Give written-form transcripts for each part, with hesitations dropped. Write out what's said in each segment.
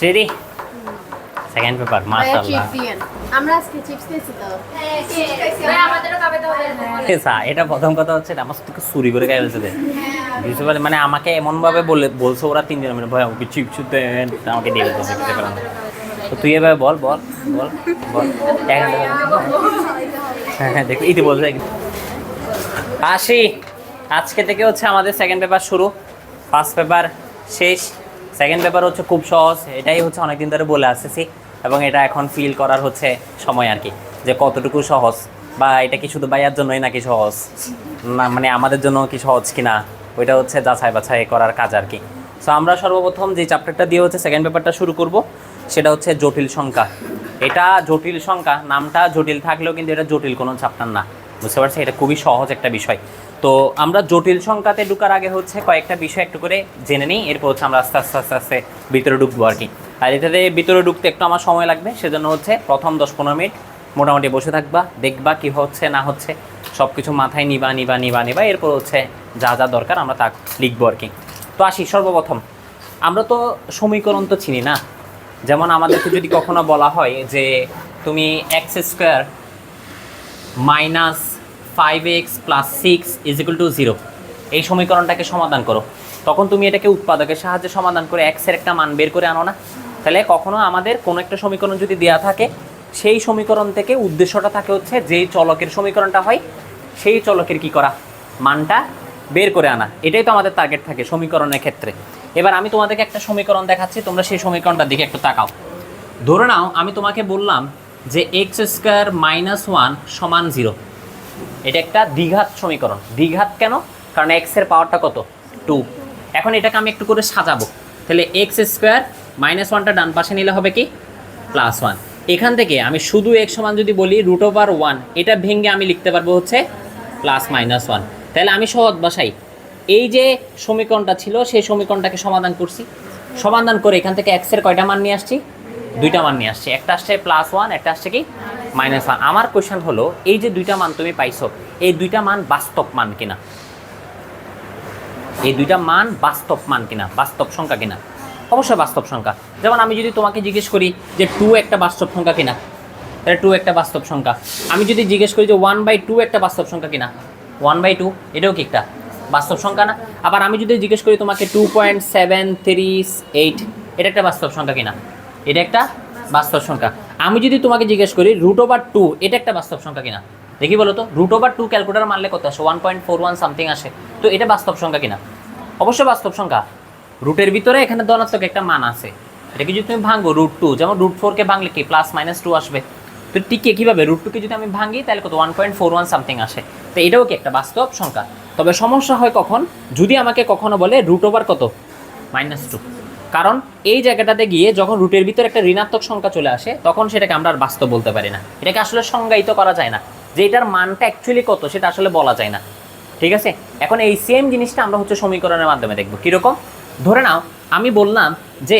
Ready second paper মাশাআল্লাহ আমরা আজকে চিপস খেয়েছি তো ভাই আমাদেরও খাবে তো এটা প্রথম কথা হচ্ছে আমার থেকে চুরি করে খাই ফেলছে বুঝতে পারি মানে আমাকে এমন ভাবে বলছে ওরা তিনজন মানে ভাই আমাকে চিপস দেন আমাকে দিয়ে দিতে বুঝতে পারেন তো তুই এভাবে বল বল বল বল হ্যাঁ দেখি ইতি বলছে আসি আজকে থেকে হচ্ছে আমাদের সেকেন্ড পেপার শুরু ফার্স্ট পেপার শেষ সেকেন্ড পেপার হচ্ছে খুব সহজ এটাই হচ্ছে অনেকদিন ধরে বলে আসতেছি এবং এটা এখন ফিল করার হচ্ছে সময় আর কি যে কতটুকু সহজ বা এটা কি শুধু ভাইয়ার জন্যই নাকি সহজ না মানে আমাদের জন্য কি সহজ কিনা ওইটা হচ্ছে যাচাই বাছাই করার কাজ আর কি সো আমরা সর্বপ্রথম যে চ্যাপ্টারটা দিয়ে হচ্ছে সেকেন্ড পেপারটা শুরু করব সেটা হচ্ছে জটিল সংখ্যা এটা জটিল সংখ্যা নামটা জটিল থাকলেও কিন্তু এটা জটিল কোনো চ্যাপ্টার না বুঝতে পারছি এটা খুবই সহজ একটা বিষয় তো আমরা জটিল সংখ্যাতে ঢুকার আগে হচ্ছে কয়েকটা বিষয় একটু করে জেনে নিই এরপর হচ্ছে আমরা আস্তে আস্তে আস্তে আস্তে ভিতরে ঢুকবো আর কি আর এটাতে ভিতরে ঢুকতে একটু আমার সময় লাগবে সেজন্য হচ্ছে প্রথম 10-15 মিনিট মোটামুটি বসে থাকবা দেখবা কী হচ্ছে না হচ্ছে সব কিছু মাথায় নিবা এরপর হচ্ছে যা যা দরকার আমরা তা লিখবো আর কি তো আসি সর্বপ্রথম আমরা তো সমীকরণ তো চিনি না যেমন আমাদেরকে যদি কখনো বলা হয় যে তুমি x² - 5x + 6 = 0 এই সমীকরণটাকে সমাধান করো তখন তুমি এটাকে উৎপাদকের সাহায্যে সমাধান করে x এর একটা মান বের করে আনো না তাহলে কখনো আমাদের কোনো একটা সমীকরণ যদি দেওয়া থাকে সেই সমীকরণ থেকে উদ্দেশ্যটা থাকে হচ্ছে যেই চলকের সমীকরণটা হয় সেই চলকের কি করা মানটা বের করে আনা এটাই তো আমাদের টার্গেট থাকে সমীকরণের ক্ষেত্রে এবার আমি তোমাদেরকে একটা সমীকরণ দেখাচ্ছি তোমরা সেই সমীকরণটার দিকে একটু তাকাও ধরে নাও আমি তোমাকে বললাম যে x² - 1 = 0 এটা একটা দ্বিঘাত সমীকরণ দ্বিঘাত কেন কারণ x এর পাওয়ারটা কত 2 এখন এটাকে আমি একটু করে সাজাবো তাহলে x² - 1টা ডান পাশে নিলে হবে কি +1 এখান থেকে আমি শুধু x সমান যদি বলি √1 এটা ভেঙে আমি লিখতে পারবো হচ্ছে +-1 তাহলে আমি সহজ ভাষায় এই যে সমীকরণটা ছিল সেই সমীকরণটাকে সমাধান করছি সমাধান করে এখান থেকে x এর কয়টা মান নিয়ে আসছি দুইটা মান নিয়ে আসছি একটা আসছে +1 একটা আসছে কি -1 আমার কোশ্চেন হলো এই যে দুইটা মান তুমি পাইছো এই দুইটা মান বাস্তব মান কিনা এই দুইটা মান বাস্তব মান কিনা বাস্তব সংখ্যা কিনা অবশ্যই বাস্তব সংখ্যা যেমন আমি যদি তোমাকে জিজ্ঞেস করি যে 2 একটা বাস্তব সংখ্যা কিনা তাহলে 2 একটা বাস্তব সংখ্যা আমি যদি জিজ্ঞেস করি যে 1/2 একটা বাস্তব সংখ্যা কিনা 1/2 এটাও কি একটা বাস্তব সংখ্যা না আবার আমি যদি জিজ্ঞেস করি তোমাকে 2.738 এটা একটা বাস্তব সংখ্যা কিনা এটা একটা বাস্তব সংখ্যা আমি যদি তোমাকে জিজ্ঞেস করি √2 এটা একটা বাস্তব সংখ্যা কিনা দেখি বলো তো √2 ক্যালকুলেটর মারলে কত আসে 1.41 সামথিং আসে তো এটা বাস্তব সংখ্যা কিনা অবশ্যই বাস্তব সংখ্যা রুটের ভিতরে এখানে ধনাত্মক একটা মান আছে এটাকে যদি তুমি ভাঙো √2 যেমন √4 কে ভাঙলে কি +-2 আসবে তো টিকে কীভাবে √2 কে যদি আমি ভাঙি তাহলে কত 1.41 সামথিং আসে তো এটাও কি একটা বাস্তব সংখ্যা তবে সমস্যা হয় কখন যদি আমাকে কখনো বলে √ওভার কত -2 কারণ এই জায়গাটাতে গিয়ে যখন রুটের ভিতরে একটা ঋণাত্মক সংখ্যা চলে আসে তখন সেটাকে আমরা আর বাস্তব বলতে পারি না এটাকে আসলে সংজ্ঞায়িত করা যায় না যে এটার মানটা অ্যাকচুয়ালি কত সেটা আসলে বলা যায় না ঠিক আছে এখন এই সেম জিনিসটা আমরা হচ্ছে সমীকরণের মাধ্যমে দেখব কীরকম ধরে নাও আমি বললাম যে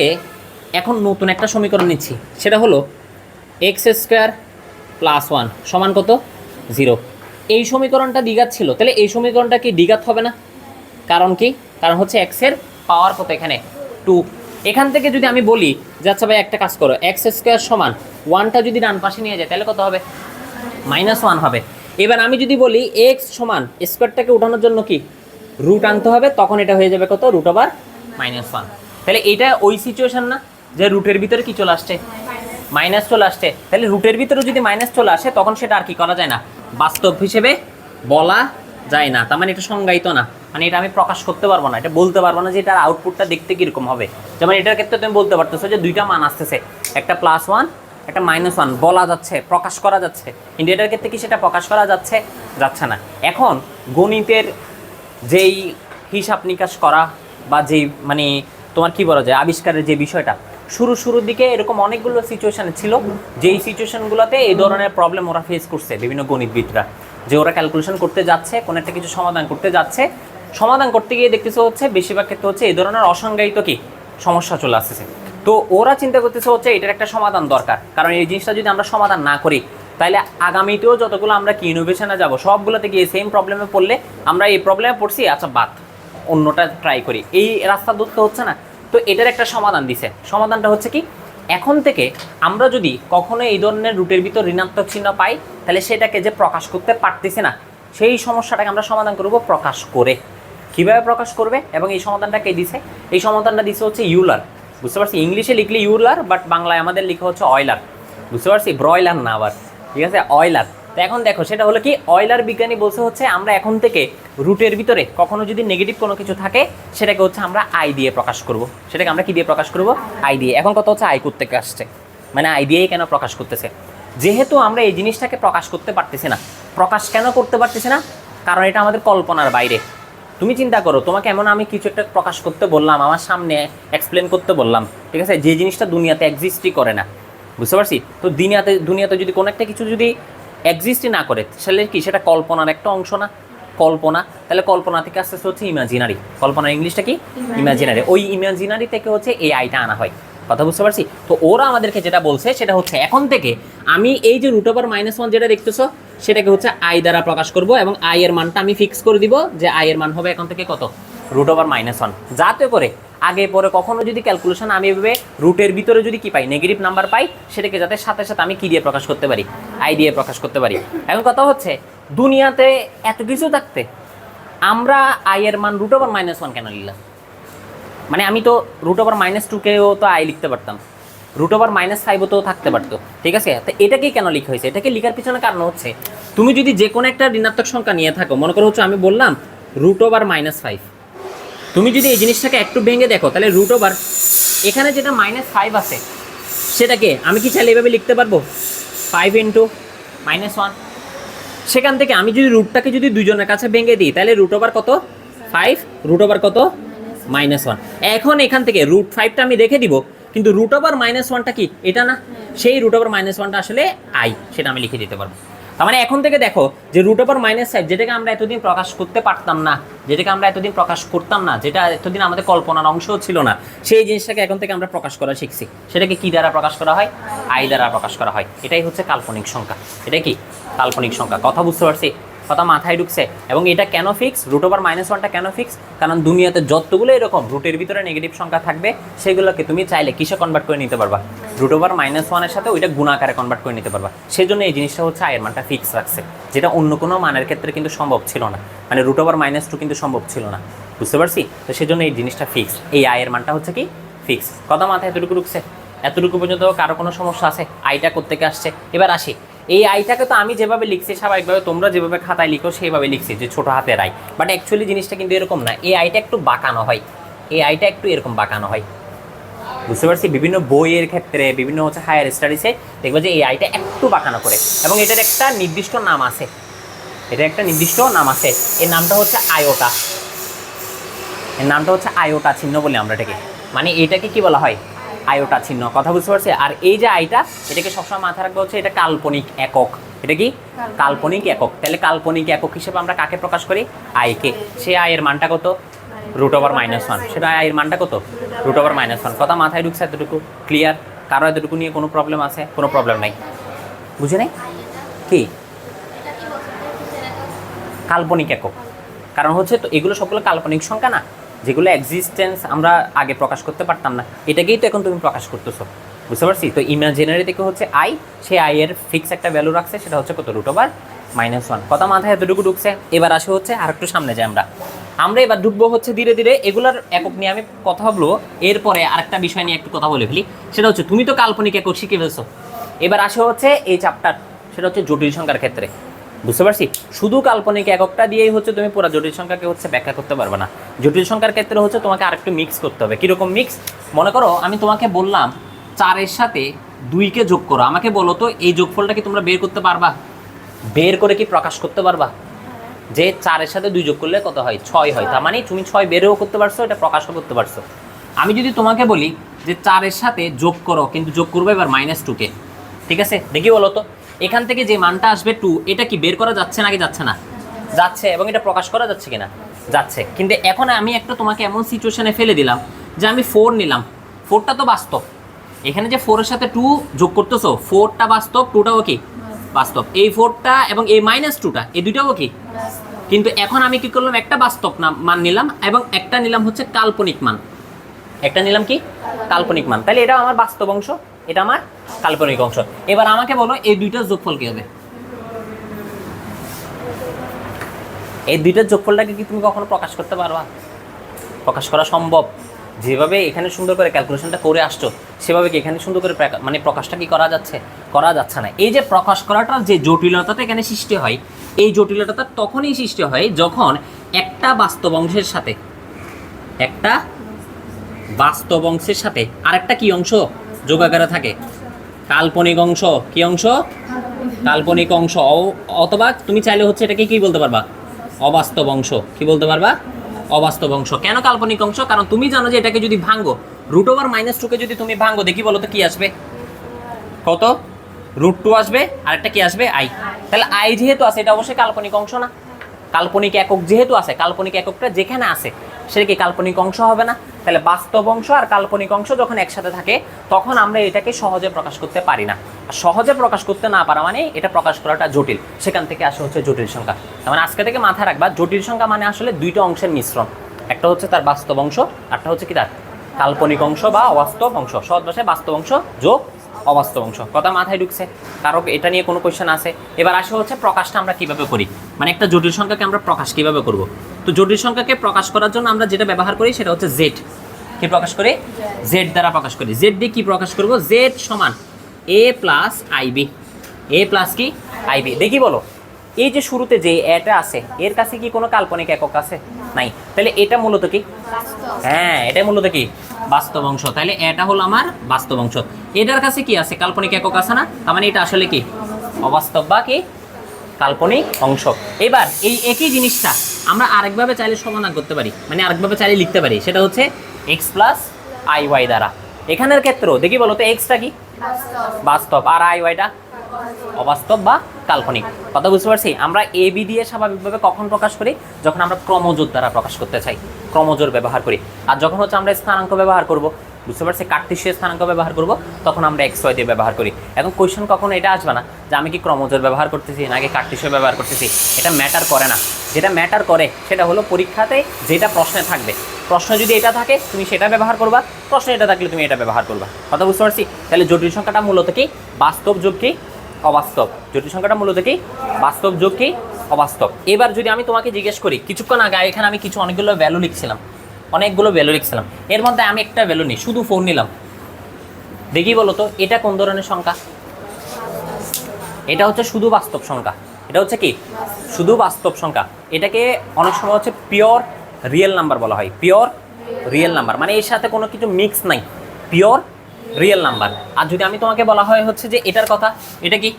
এখন নতুন একটা সমীকরণ নিচ্ছি সেটা হলো x² + 1 সমান কত 0 এই সমীকরণটা দ্বিঘাত ছিল তাহলে এই সমীকরণটা কি দ্বিঘাত হবে না কারণ কি কারণ হচ্ছে x এর পাওয়ার কত এখানে 2 এখান থেকে যদি আমি বলি যে আচ্ছা ভাই একটা কাজ করো x² সমান 1টা যদি ডান পাশে নিয়ে যায় তাহলে কত হবে -1 হবে এবার আমি যদি বলি x সমান স্কোয়ারটাকে উঠানোর জন্য কি রুট আনতে হবে তখন এটা হয়ে যাবে কত √1 তাহলে এটা ওই সিচুয়েশন না যে রুটের ভিতরে কি চলে আসছে মাইনাস চলে আসছে তাহলে রুটের ভিতরে যদি মাইনাস চলে আসে তখন সেটা আর কি করা যায় না বাস্তব হিসেবে বলা যায় না তার মানে এটা সংজ্ঞায়িত না মানে এটা আমি প্রকাশ করতে পারবো না এটা বলতে পারবো না যে এটার আউটপুটটা দেখতে কীরকম হবে যেমন এটার ক্ষেত্রে তুমি বলতে পারতেছো যে দুইটা মান আসতেছে একটা +1 একটা -1 বলা যাচ্ছে প্রকাশ করা যাচ্ছে কিন্তু এটার ক্ষেত্রে কি সেটা প্রকাশ করা যাচ্ছে না এখন গণিতের যেই হিসাব নিকাশ করা বা যেই মানে তোমার কি বলা যায় আবিষ্কারের যে বিষয়টা শুরুর দিকে এরকম অনেকগুলো সিচুয়েশান ছিল যেই সিচুয়েশানগুলোতে এই ধরনের প্রবলেম ওরা ফেস করছে বিভিন্ন গণিতবিদরা যে ওরা ক্যালকুলেশন করতে যাচ্ছে কোনো একটা কিছু সমাধান করতে যাচ্ছে সমাধান করতে গিয়ে দেখতেছে হচ্ছে বেশিরভাগ ক্ষেত্রে হচ্ছে এই ধরনের অসংজ্ঞায়িত কি সমস্যা চলে আসতেছে তো ওরা চিন্তা করতেছে হচ্ছে এটার একটা সমাধান দরকার কারণ এই জিনিসটা যদি আমরা সমাধান না করি তাহলে আগামীতেও যতগুলো আমরা কি ইনোভেশনে যাব সবগুলোতে গিয়ে সেম প্রবলেমে পড়লে আমরা এই প্রবলেমে পড়ছি আচ্ছা বাদ অন্যটা ট্রাই করি এই রাস্তা ধরতে হচ্ছে না তো তো এটার একটা সমাধান দিছে, সমাধানটা হচ্ছে কি, এখন থেকে আমরা যদি কখনো এই ধরনের রুটের ভিতর ঋণাত্মক চিহ্ন পাই, তাহলে সেটাকে যে প্রকাশ করতে পারতেছি না, সেই সমস্যাটাকে আমরা সমাধান করব প্রকাশ করে। কীভাবে প্রকাশ করবে এবং এই সমাধানটা কে দিছে? এই সমাধানটা দিছে হচ্ছে ইউলার। বুঝতে পারছি, ইংলিশে লিখলে ইউলার, বাট বাংলায় আমাদের লিখা হচ্ছে অয়লার। বুঝতে পারছি, ব্রয়লার না আবার, ঠিক আছে, অয়লার। তো এখন দেখো সেটা হলো কি, অয়লার বিজ্ঞানী বলছে হচ্ছে আমরা এখন থেকে রুটের ভিতরে কখনো যদি নেগেটিভ কোনো কিছু থাকে সেটাকে হচ্ছে আমরা আই দিয়ে প্রকাশ করব। সেটাকে আমরা কি দিয়ে প্রকাশ করব? আই দিয়ে। এখন কথা হচ্ছে আই কোত্থেকে আসছে, মানে আই দিয়েই কেন প্রকাশ করতেছে? যেহেতু আমরা এই জিনিসটাকে প্রকাশ করতে পারতেছি না। প্রকাশ কেন করতে পারতেছি না? কারণ এটা আমাদের কল্পনার বাইরে। তুমি চিন্তা করো, তোমাকে এমন আমি কিছু একটা প্রকাশ করতে বললাম, আমার সামনে এক্সপ্লেন করতে বললাম, ঠিক আছে, যে জিনিসটা দুনিয়াতে এক্সিস্টই করে না। বুঝতে পারছি? তো দুনিয়াতে যদি কোনো একটা কিছু যদি এক্সিস্টই না করে, তাহলে কি সেটা কল্পনার একটা অংশ না? কল্পনা, তাহলে কল্পনা থেকে আস্তে আস্তে হচ্ছে ইমাজিনারি। কল্পনার ইংলিশটা কি? ইমাজিনারি। ওই ইমাজিনারি থেকে হচ্ছে এই আইটা আনা হয়। কথা বুঝতে পারছি? তো ওরা আমাদেরকে যেটা বলছে সেটা হচ্ছে এখন থেকে আমি এই যে √(-1) যেটা দেখতেছো সেটাকে হচ্ছে আই দ্বারা প্রকাশ করব, এবং আই এর মানটা আমি ফিক্স করে দিব যে আই এর মান হবে এখন থেকে কত? √(-1), যাতে করে আগে পরে কখনো যদি ক্যালকুলেশন আমি এভাবে রুটের ভিতরে যদি কি পাই, নেগেটিভ নাম্বার পাই, সেটাকে যাতে সাথে সাথে আমি কি দিয়ে প্রকাশ করতে পারি? আই দিয়ে প্রকাশ করতে পারি। এখন কথা হচ্ছে দুনিয়াতে এত কিছু থাকতে আমরা আই এর মান √(-1) কেন নিলাম? মানে আমি তো √(-2)কেও তো আই লিখতে পারতাম, √(-5)ও তো থাকতে পারতো, ঠিক আছে? তো এটাকেই কেন লিখা হয়েছে? এটাকে লিখার পিছনে কারণ হচ্ছে তুমি যদি যে কোনো একটা ঋণাত্মক সংখ্যা নিয়ে থাকো, মনে করো হচ্ছে আমি বললাম √(-5), তুমি যদি এই জিনিসটাকে একটু ভেঙে দেখো, তাহলে এখানে যেটা -5 আছে সেটাকে আমি কি চাইলে এভাবে লিখতে পারবো? 5 × -1। সেখান থেকে আমি যদি রুটটাকে যদি দুজনের কাছে ভেঙে দিই, তাহলে কত? 5, কত? -1। এখন এখান থেকে √5টা আমি রেখে দিব, কিন্তু √(-1)টা কি? এটা না, সেই √(-1)টা আসলে আই, সেটা আমি লিখে দিতে পারবো। তার মানে এখন থেকে দেখো যে √(-5) যেটাকে আমরা এতদিন প্রকাশ করতে পারতাম না, যেটা এতদিন আমাদের কল্পনার অংশও ছিল না, সেই জিনিসটাকে এখন থেকে আমরা প্রকাশ করা শিখছি। সেটাকে কি দ্বারা প্রকাশ করা হয়? আই দ্বারা প্রকাশ করা হয়। এটাই হচ্ছে কাল্পনিক সংখ্যা। এটা কি কাল্পনিক সংখ্যা? কথা বুঝতে পারছি? কথা মাথায় ঢুকছে? এবং এটা কেন ফিক্স? √(-1)টা কেন ফিক্স? কারণ দুনিয়াতে যতগুলো এরকম রুটের ভিতরে নেগেটিভ সংখ্যা থাকবে সেগুলোকে তুমি চাইলে কিসে কনভার্ট করে নিতে পারবা? √(-1)-এর সাথে ওইটা গুণাকারে কনভার্ট করে নিতে পারবা। সেজন্য এই জিনিসটা হচ্ছে আয়ের মানটা ফিক্স রাখছে, যেটা অন্য কোনো মানের ক্ষেত্রে কিন্তু সম্ভব ছিল না। মানে √(-2) কিন্তু সম্ভব ছিল না। বুঝতে পারছি? তো সেজন্য এই জিনিসটা ফিক্স, এই আয়ের মানটা হচ্ছে কি ফিক্স। কথা মাথায় এতটুকু ঢুকছে? এতটুকু পর্যন্ত কারো কোনো সমস্যা আছে? আইটা কোত্থেকে আসছে? এবার আসি, এই আইটাকে তো আমি যেভাবে লিখছি স্বাভাবিকভাবে তোমরা যেভাবে খাতায় লিখো সেইভাবে লিখছি, যে ছোটো হাতের আই, বাট অ্যাকচুয়ালি জিনিসটা কিন্তু এরকম না। এই আইটা একটু বাঁকানো হয়, এই আইটা একটু এরকম বাঁকানো হয়। বুঝতে পারছি? বিভিন্ন বইয়ের ক্ষেত্রে, বিভিন্ন হচ্ছে হায়ার স্টাডিজে দেখবো যে এই আইটা একটু বাঁকানো করে, এবং এটার একটা নির্দিষ্ট নাম আছে। এর নামটা হচ্ছে আয়োটা। আয়োটা চিহ্ন বলে আমরা এটাকে, মানে এটাকে কি বলা হয়? আয়োটা চিহ্ন। কথা বুঝতে পারছি? আর এই যে আইটা, এটাকে সবসময় মাথায় রাখবো হচ্ছে এটা কাল্পনিক একক। এটা কি কাল্পনিক একক? তাহলে কাল্পনিক একক হিসেবে আমরা কাকে প্রকাশ করি? আইকে। সে আয়ের মানটা কত? √(-1). সেটা আয়ের মানটা কত? √(-1). কথা মাথায় ঢুকছে? এতটুকু ক্লিয়ার? কারো এতটুকু নিয়ে কোনো প্রবলেম আছে? কোনো প্রবলেম নাই, বুঝে নাই? কি কাল্পনিক একক? কারণ হচ্ছে তো এগুলো সবগুলো কাল্পনিক সংখ্যা না, যেগুলো এক্সিস্টেন্স আমরা আগে প্রকাশ করতে পারতাম না, এটাকেই তো এখন তুমি প্রকাশ করতেছো। বুঝতে পারছি? তো ইমাজিনারি থেকে হচ্ছে আই, সে আই এর ফিক্স একটা ভ্যালু রাখছে, সেটা হচ্ছে কত? √(-1). কথা মাথায় এতটুকু ঢুকছে? এবার আসে হচ্ছে আর একটু সামনে যাই আমরা এবার ঢুকবো হচ্ছে ধীরে ধীরে এগুলার একক নিয়ে আমি কথা বলবো। এরপরে আরেকটা বিষয় নিয়ে একটু কথা বলে ফেলি, সেটা হচ্ছে তুমি তো কাল্পনিক একক শিখে ফেলছো, এবার আসে হচ্ছে এই চ্যাপ্টার, সেটা হচ্ছে জটিল সংখ্যার ক্ষেত্রে। বুঝতে পারছি? শুধু কাল্পনিক এককটা দিয়েই হচ্ছে তুমি পুরো জটিল সংখ্যাকে হচ্ছে ব্যাখ্যা করতে পারবে না। জটিল সংখ্যার ক্ষেত্রে হচ্ছে তোমাকে আরেকটু মিক্স করতে হবে। কীরকম মিক্স? মনে করো আমি তোমাকে বললাম 4-এর সাথে 2কে যোগ করো, আমাকে বলো তো এই যোগফলটা কি তোমরা বের করতে পারবা? বের করে কি প্রকাশ করতে পারবা যে 4-এর সাথে 2 যোগ করলে কত হয়? 6 হয়। তার মানে তুমি 6 বেরও করতে পারছো, এটা প্রকাশও করতে পারছো। আমি যদি তোমাকে বলি যে 4-এর সাথে যোগ করো, কিন্তু যোগ করবে এবার -2কে, ঠিক আছে? দেখি বলো তো এখান থেকে যে মানটা আসবে 2, এটা কি বের করা যাচ্ছে নাকি যাচ্ছে না? যাচ্ছে। এবং এটা প্রকাশ করা যাচ্ছে কিনা? যাচ্ছে। কিন্তু এখন আমি একটা তোমাকে এমন সিচুয়েশনে ফেলে দিলাম যে আমি 4 নিলাম, 4টা তো বাস্তব, এখানে যে 4-এর সাথে 2 যোগ করতেছো, 4টা বাস্তব, 2টাও কি বাস্তব। এই 4টা এবং এই -2টা, এই দুইটাও কি? কিন্তু এখন আমি কি করলাম? একটা বাস্তব মান নিলাম এবং একটা নিলাম হচ্ছে কাল্পনিক মান। একটা নিলাম কি কাল্পনিক মান, তাহলে এটা আমার বাস্তব অংশ, এটা আমার কাল্পনিক অংশ। এবার আমাকে বলো এই দুইটার যোগফল কি হবে? এই দুইটার যোগফলটাকে কি তুমি কখনো প্রকাশ করতে পারবা? প্রকাশ করা সম্ভব? যেভাবে এখানে সুন্দর করে ক্যালকুলেশনটা করে আসছো সেভাবে কি এখানে সুন্দর করে মানে প্রকাশটা কি করা যাচ্ছে? করা যাচ্ছে না। এই যে প্রকাশ করাটার যে জটিলতাটা এখানে সৃষ্টি হয়, এই জটিলতাটা তখনই সৃষ্টি হয় যখন একটা বাস্তব অংশের সাথে আরেকটা কি অংশ যোগ আকারে থাকে, কাল্পনিক অংশ। কি অংশ? কাল্পনিক অংশ। অথবা তুমি চাইলে হচ্ছে এটাকে কি বলতে পারবা? অবাস্তব অংশ। কি বলতে পারবা? অবাস্তব অংশ। কেন কাল্পনিক অংশ? কারণ তুমি জানো যে এটাকে যদি ভাঙো, √-2 যদি তুমি ভাঙো, দেখি বলো তো কি আসবে? কত? √2 আসবে, আরেকটা কি আসবে? আই। তাহলে আই যেহেতু আছে, এটা অবশ্যই কাল্পনিক অংশ না? কাল্পনিক একক যেহেতু আছে, কাল্পনিক এককটা যেখানে আছে সেটা কি কাল্পনিক অংশ হবে না? তাহলে বাস্তব অংশ আর কাল্পনিক অংশ যখন একসাথে থাকে তখন আমরা এটাকে সহজে প্রকাশ করতে পারি না। আর সহজে প্রকাশ করতে না পারা মানে এটা প্রকাশ করাটা জটিল, সেখান থেকে আসে হচ্ছে জটিল সংখ্যা। তার মানে আজকে থেকে মাথায় রাখবা, জটিল সংখ্যা মানে আসলে দুইটা অংশের মিশ্রণ, একটা হচ্ছে তার বাস্তব অংশ, আরটা হচ্ছে কি তার কাল্পনিক অংশ বা অবাস্তব অংশ। সহজ ভাষায় বাস্তব অংশ যোগ অবাস্তব অংশ। কথা মাথায় ঢুকছে? কারো এটা নিয়ে কোনো কোয়েশ্চেন আছে? এবার আসে হচ্ছে প্রকাশটা আমরা কিভাবে করি, মানে একটা জটিল সংখ্যাকে আমরা প্রকাশ কিভাবে করব। তো জটিল সংখ্যাকে প্রকাশ করার জন্য আমরা যেটা ব্যবহার করি সেটা হচ্ছে জেড। কি প্রকাশ করি? জেড দ্বারা প্রকাশ করি। জেড দিয়ে কি প্রকাশ করব? জেড সমান a plus i b. A plus কি আইবি। দেখি বলো, এই যে শুরুতে যে এটা আছে এর কাছে কি কোনো কাল্পনিক একক আছে? নাই। তাহলে এটা মূলত কি? হ্যাঁ, এটা মূলত কি? বাস্তব অংশ। তাহলে এটা হলো আমার বাস্তব অংশ। এটার কাছে কি আছে? কাল্পনিক একক আছে না? তার মানে এটা আসলে কি অবাস্তব বা কি কাল্পনিক অংশ। এবার এই একই জিনিসটা আমরা আরেকভাবে চাইলে সমাধান করতে পারি, মানে আরেকভাবে চাইলে লিখতে পারি, সেটা হচ্ছে এক্স প্লাস আই ওয়াই দ্বারা। এখানের ক্ষেত্রেও দেখি বলো তো এক্সটা কি বাস্তব আর আই ওয়াইটা অবাস্তব বা কাল্পনিক। কথা বুঝতে পারছি? আমরা এ বি দিয়ে স্বাভাবিকভাবে কখন প্রকাশ করি? যখন আমরা ক্রমজোর দ্বারা প্রকাশ করতে চাই, ক্রমজোর ব্যবহার করি। আর যখন হচ্ছে আমরা স্থানাঙ্ক ব্যবহার করব, বুঝতে পারছি, কার্টেসীয় স্থানাঙ্ক ব্যবহার করব, তখন আমরা এক্স ওয়াই দিয়ে ব্যবহার করি। এখন কোয়েশ্চেন কখনো এটা আসবে না যে আমি কি ক্রমজোর ব্যবহার করতেছি নাকি কার্টেসীয় ব্যবহার করতেছি, এটা ম্যাটার করে না। যেটা ম্যাটার করে সেটা হলো পরীক্ষাতে যেটা প্রশ্নে থাকবে। প্রশ্ন যদি এটা থাকে তুমি সেটা ব্যবহার করবা, প্রশ্ন এটা থাকলে তুমি এটা ব্যবহার করবা। কথা বুঝতে পারছি? তাহলে জটিল সংখ্যাটা মূলত কি বাস্তব যোগ কি অবাস্তব। জটিল সংখ্যাটা মূলত কি বাস্তব যোগ কি অবাস্তব। এবার যদি আমি তোমাকে জিজ্ঞেস করি, কিছুক্ষণ আগে এখানে আমি অনেকগুলো ভ্যালু লিখছিলাম, এর মধ্যে আমি একটা ভ্যালু নিই, শুধু 4 নিলাম। দেখি বলো তো এটা কোন ধরনের সংখ্যা? এটা হচ্ছে শুধু বাস্তব সংখ্যা। এটা হচ্ছে কি শুধু বাস্তব সংখ্যা। এটাকে অনেক সময় হচ্ছে পিওর রিয়েল নাম্বার বলা হয়। পিওর রিয়েল নাম্বার মানে এর সাথে কোনো কিছু মিক্স নাই, পিওর রিয়েল নাম্বার। আর যদি আমি তোমাকে বলা হয় হচ্ছে যে এটার কথা, এটা কি?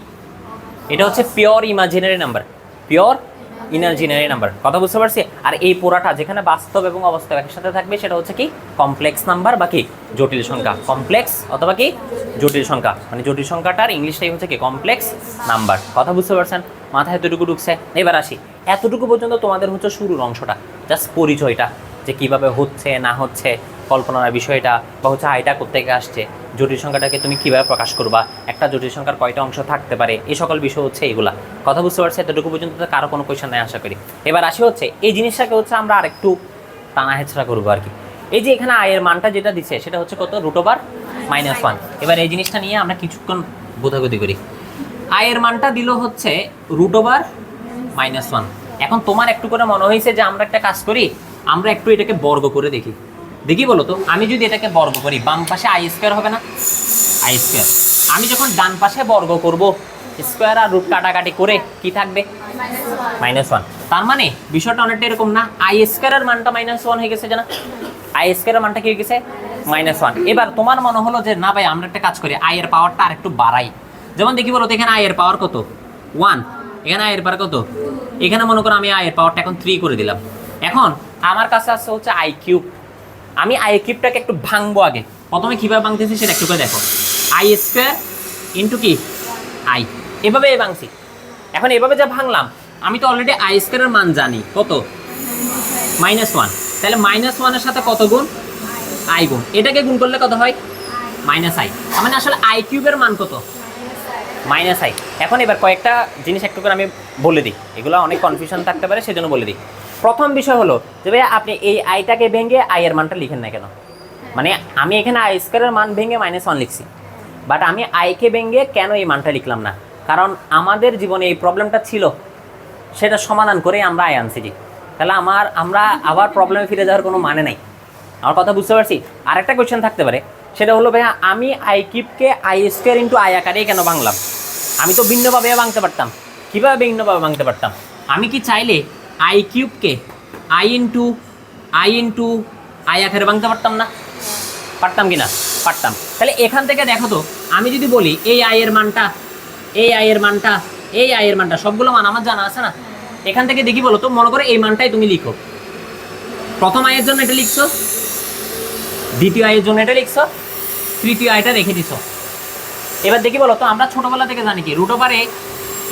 এটা হচ্ছে pure imaginary number, pure imaginary number. কথা বুঝতে পারছি? আর এই পুরাটা যেখানে বাস্তব এবং অবাস্তব একসাথে থাকবে সেটা হচ্ছে কি কমপ্লেক্স নাম্বার বা কি জটিল সংখ্যা। কমপ্লেক্স অথবা কি জটিল সংখ্যা, মানে জটিল সংখ্যাটার ইংলিশটাই হচ্ছে কি কমপ্লেক্স নাম্বার। কথা বুঝতে পারছেন? মাথায় এতটুকু ঢুকছে? এবার আসি, এতটুকু পর্যন্ত তোমাদের হচ্ছে শুরুর অংশটা, জাস্ট পরিচয়টা, যে কিভাবে হচ্ছে না হচ্ছে, কল্পনার বিষয়টা, বা হচ্ছে আইটা কোত্থেকে আসছে, জটিল সংখ্যাটাকে তুমি কিভাবে প্রকাশ করবা, একটা জটিল সংখ্যার কয়টা অংশ থাকতে পারে, এই সকল বিষয় হচ্ছে এইগুলা। কথা বুঝতে পারছি? এতটুকু পর্যন্ত তো কারো কোনো কোয়েশ্চেন নেই আশা করি। এবার আসি হচ্ছে এই জিনিসটাকে হচ্ছে আমরা আরেকটু টানা হেঁচড়া করবো আর কি। এই যে এখানে আয়ের মানটা যেটা দিচ্ছে সেটা হচ্ছে কত? √(-1). এবার এই জিনিসটা নিয়ে আমরা কিছুক্ষণ বোধাগতি করি। আয়ের মানটা দিল হচ্ছে √(-1). এখন তোমার একটু করে মনে হয়েছে যে আমরা একটা কাজ করি, আমরা একটু এটাকে বর্গ করে দেখি। দেখি বলো তো, আমি যদি এটাকে বর্গ করি, বাম পাশে আই স্কোয়ার হবে না? I square. আমি যখন ডান পাশে বর্গ করব, স্কোয়ার আর রুট কাটাকাটি করে কি থাকবে? -1। তার মানে বিষয়টা অনেকটা এরকম না, আই স্কোয়ারের মানটা -1 হয়ে গেছে জানা, আই স্কোয়ারের মানটা কি হয়ে গেছে? -1। এবার তোমার মনে হলো যে না ভাই আমরা একটা কাজ করি, আই এর পাওয়ারটা আর একটু বাড়াই। যেমন দেখি বলো তো, এখানে আই এর পাওয়ার কত? 1। এখানে আই এর পাওয়ার কত? এখানে মনে করো আমি আই এর পাওয়ারটা এখন 3 করে দিলাম। এখন আমার কাছে আছে হচ্ছে আই কিউব। আমি আই কিউবটাকে একটু ভাঙবো আগে। প্রথমে কীভাবে ভাঙতেছি সেটা একটু করে দেখো। আই স্কোয়ার ইন্টু কি আই, এভাবে ভাঙছি। এখন এভাবে যা ভাঙলাম, আমি তো অলরেডি আই স্কোয়ারের মান জানি কত? -1। তাহলে -1-এর সাথে কত গুণ? আই গুণ। এটাকে গুণ করলে কত হয়? -i। মানে আসলে আই কিউবের মান কত? -i। এখন এবার কয়েকটা জিনিস একটু করে আমি বলে দিই, এগুলো অনেক কনফিউশন থাকতে পারে সেজন্য বলে দিই। প্রথম বিষয় হলো যে ভাই আপনি এই আইটাকে ভেঙে আই এর মানটা লিখেন না কেন? মানে আমি এখানে আই স্কোয়ারের মান ভেঙে -1 লিখছি, বাট আমি আইকে ভেঙে কেন এই মানটা লিখলাম না? কারণ আমাদের জীবনে এই প্রবলেমটা ছিল, সেটা সমাধান করে আমরা আই আনছি। তাহলে আমরা আবার প্রবলেমে ফিরে যাওয়ার কোনো মানে নাই। আমার কথা বুঝতে পারছি? আরেকটা কোয়েশ্চেন থাকতে পারে, সেটা হলো ভাইয়া আমি আই কিউবকে আই স্কোয়ার ইন্টু আই আকারে কেন ভাঙলাম? আমি তো ভিন্নভাবে ভাঙতে পারতাম। কীভাবে ভিন্নভাবে ভাঙতে পারতাম? আমি কি চাইলে আই কিউবকে আই ইন্টু আই আকারে ভাঙতে পারতাম না? পারতাম কি না? পারতাম। তাহলে এখান থেকে দেখো তো, আমি যদি বলি এই আই এর মানটা, এই আই এর মানটা, এই আই এর মানটা, সবগুলো মান আমার জানা আছে না? এখান থেকে দেখি বলো তো, মনে করো এই মানটাই তুমি লিখো। প্রথম আয়ের জন্য এটা লিখছো, দ্বিতীয় আয়ের জন্য এটা লিখছো, তৃতীয় আয়টা রেখে দিছো। এবার দেখি বলো তো, আমরা ছোটবেলা থেকে জানি কি √a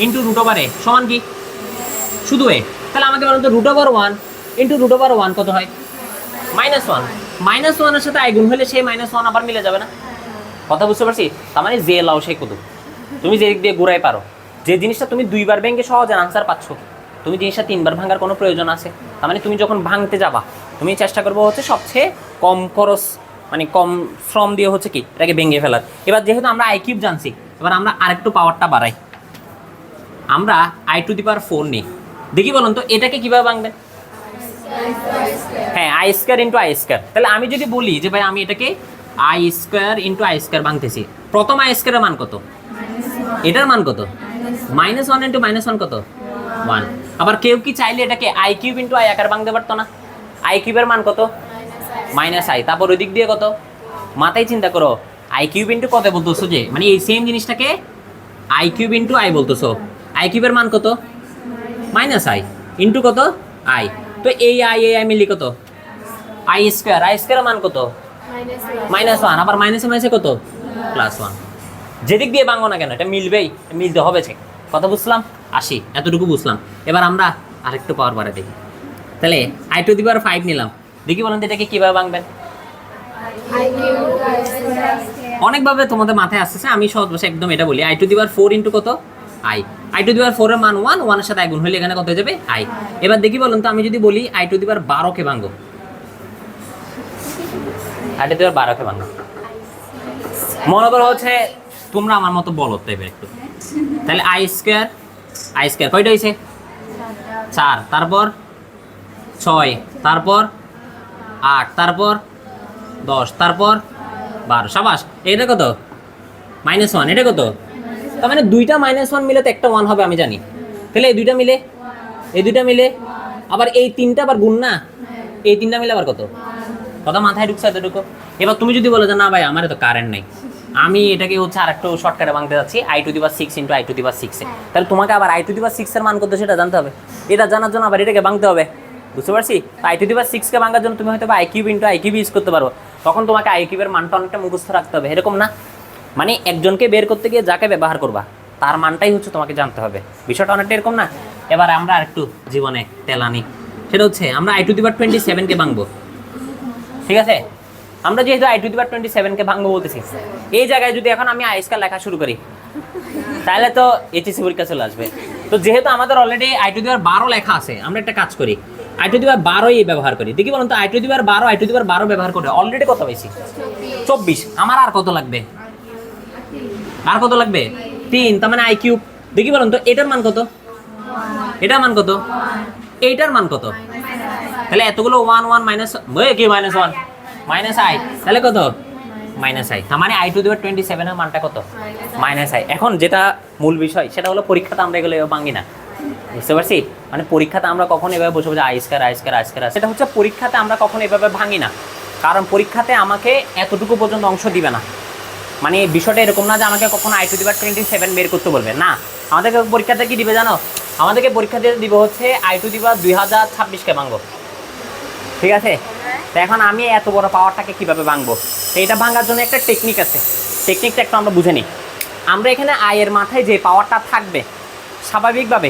ইন্টু √a সমান কি? শুধু এ। তাহলে আমাকে বলো তো √1 ইন্টু √1 কত হয়? -1। -1 এর সাথে আই গুণ হলে সেই -1 আবার মিলে যাবে না? কথা বুঝতে পারছি? তার মানে যে লাও সেই কুদু, তুমি যে দিক দিয়ে ঘুরাই পারো। যে জিনিসটা তুমি 2 বার ভেঙে সহজে আনসার পাচ্ছ, তুমি জিনিসটা 3 বার ভাঙার কোনো প্রয়োজন আছে? তার মানে তুমি যখন ভাঙতে যাবা, তুমি চেষ্টা করবো হচ্ছে সবচেয়ে কম খরচ, মানে কম শ্রম দিয়ে হচ্ছে কি এটাকে ভেঙে ফেলার। এবার যেহেতু আমরা আই কিউব জানছি, এবার আমরা আরেকটু পাওয়ারটা বাড়াই, আমরা i⁴ নিই। দেখি বলুন তো এটাকে কিভাবে ভাঙবেন? হ্যাঁ, i square into i square. তাহলে আমি যদি বলি যে ভাই আমি এটাকে i square into i square ভাঙতেছি, প্রথম আই স্কোয়ারের মান কত? এটার মান কত? -1 ইন্টু -1 কত? 1। আবার কেউ কি চাইলে এটাকে আই কিউব ইন্টু আই আকার ভাঙতে পারতো না? আই কিউবের মান কত? -i। তারপর ওই দিক দিয়ে কত? মাথায় চিন্তা করো, আই কিউব ইন্টু কত বলতেছো, যে মানে এই সেম জিনিসটাকে আই কিউব ইন্টু আই বলতেছো। আই কিউবের মান কত? -i ইন্টু কত? আই। তো এই আই মিলি কত? I square. আই স্কোয়ারের মান কত? -1। আবার মাইনাসে মাইনাসে কত? +1। যেদিক দিয়ে ভাঙো না কেন এটা মিলবেই, মিলতে হবে। কথা বুঝলাম? আসি, এতটুকু বুঝলাম। এবার আমরা আরেকটু পাওয়ার বাড়াই দেখি। তাহলে i⁵ নিলাম। দেখি বলুন তো এটাকে কীভাবে ভাঙবেন? অনেকভাবে তোমাদের মাথায় আসতেছে, আমি সহজ ভাষায় একদম এটা বলি। i⁴ ইন্টু কত? আই। i⁴ এর মান 1, 1 এর সাথে গুণ হলে এখানে কত হয়ে যাবে? আই। এবার দেখি বলুন তো আমি যদি বলি i⁻12 কে ভাঙবো, i⁻12 কে ভাঙবো, মনে করো হচ্ছে তোমরা আমার মতো বলো টাইপের একটু। তাহলে আই স্কোয়ার কয়টা হয়েছে? 4, তারপর 6, তারপর 8, তারপর 10, তারপর 12। সাবাস। এটা কত? -1। এটা কত? তার মানে দুইটা -1 মিলে তো একটা 1 হবে, আমি জানি। তাহলে এই দুইটা মিলে, এই দুইটা মিলে, আবার এই তিনটা আবার গুণ না, এই তিনটা মিলে আবার কত? কথা মাথায় ঢুকছে এতটুকু? এবার তুমি যদি বলো যে না ভাই আমার তো কারেন্ট নেই, আমি এটাকে হচ্ছে আর একটু শর্টকাটে ভাঙতে যাচ্ছি, i⁻6 ইন্টু i⁻6 এ, তাহলে তোমাকে আবার i⁻6 এর মান কত সেটা জানতে হবে। এটা জানার জন্য আবার এটাকে ভাঙতে হবে। বুঝতে পারছি? i⁻6 কে ভাঙার জন্য তুমি হয়তো I cube into I cube use করতে পারো, তখন তোমাকে আই কিউবের মানটা অনেকটা মুখস্থ রাখতে হবে, এরকম না? মানে একজনকে বের করতে গিয়ে যাকে ব্যবহার করবা তার মানটাই হচ্ছে তোমাকে জানতে হবে। বিষয়টা অনেকটা এরকম না? এবার আমরা আরেকটু জীবনে তেলানি, সেটা হচ্ছে আমরা i⁻27 কে ভাঙবো। ঠিক আছে? আমরা যেহেতু i⁻27 কে ভাঙবো বলতেছি, এই জায়গায় যদি এখন আমি আই স্কয়ার লেখা শুরু করি, তাহলে তো এইচএসসি পরীক্ষা চলে আসবে। তো যেহেতু আমাদের অলরেডি i⁻12 লেখা আছে, আমরা একটা কাজ করি, i⁻12 ব্যবহার করি। দেখি বলুন তো i⁻12 ব্যবহার করে অলরেডি কত পাইছি? 24। আমার আর কত লাগবে? আর কত লাগবে? 3। তার মানে আই কিউব। দেখি বলুন তো এটার মান কত? এটার মান কত? এইটার মান কত? তাহলে এতগুলো 1 মাইনাস কি -1 -i, তাহলে কত? -i। তার মানে i⁻27 এর মানটা কত? -i। এখন যেটা মূল বিষয় সেটা হলো পরীক্ষাতে আমরা এগুলো ভাঙি না। বুঝতে পারছি? মানে পরীক্ষাতে আমরা কখনো এভাবে বসে বসে আই স্কয়ার, সেটা হচ্ছে পরীক্ষাতে আমরা কখনো এভাবে ভাঙি না, কারণ পরীক্ষাতে আমাকে এতটুকু পর্যন্ত অংশ দিবে না। মানে বিষয়টা এরকম না যে আমাকে কখনো i⁻27 বের করতে বলবে না। আমাদেরকে পরীক্ষাতে কি দিবে জানো? আমাদেরকে পরীক্ষাতে দিবে হচ্ছে i⁻2026 কে ভাঙবো। ঠিক আছে? তো এখন আমি এত বড় পাওয়ারটাকে কিভাবে ভাঙবো? এইটা ভাঙার জন্য একটা টেকনিক আছে, টেকনিকটা একটু আমরা বুঝে নিই। আমরা এখানে আই এর মাথায় যে পাওয়ারটা থাকবে, স্বাভাবিকভাবে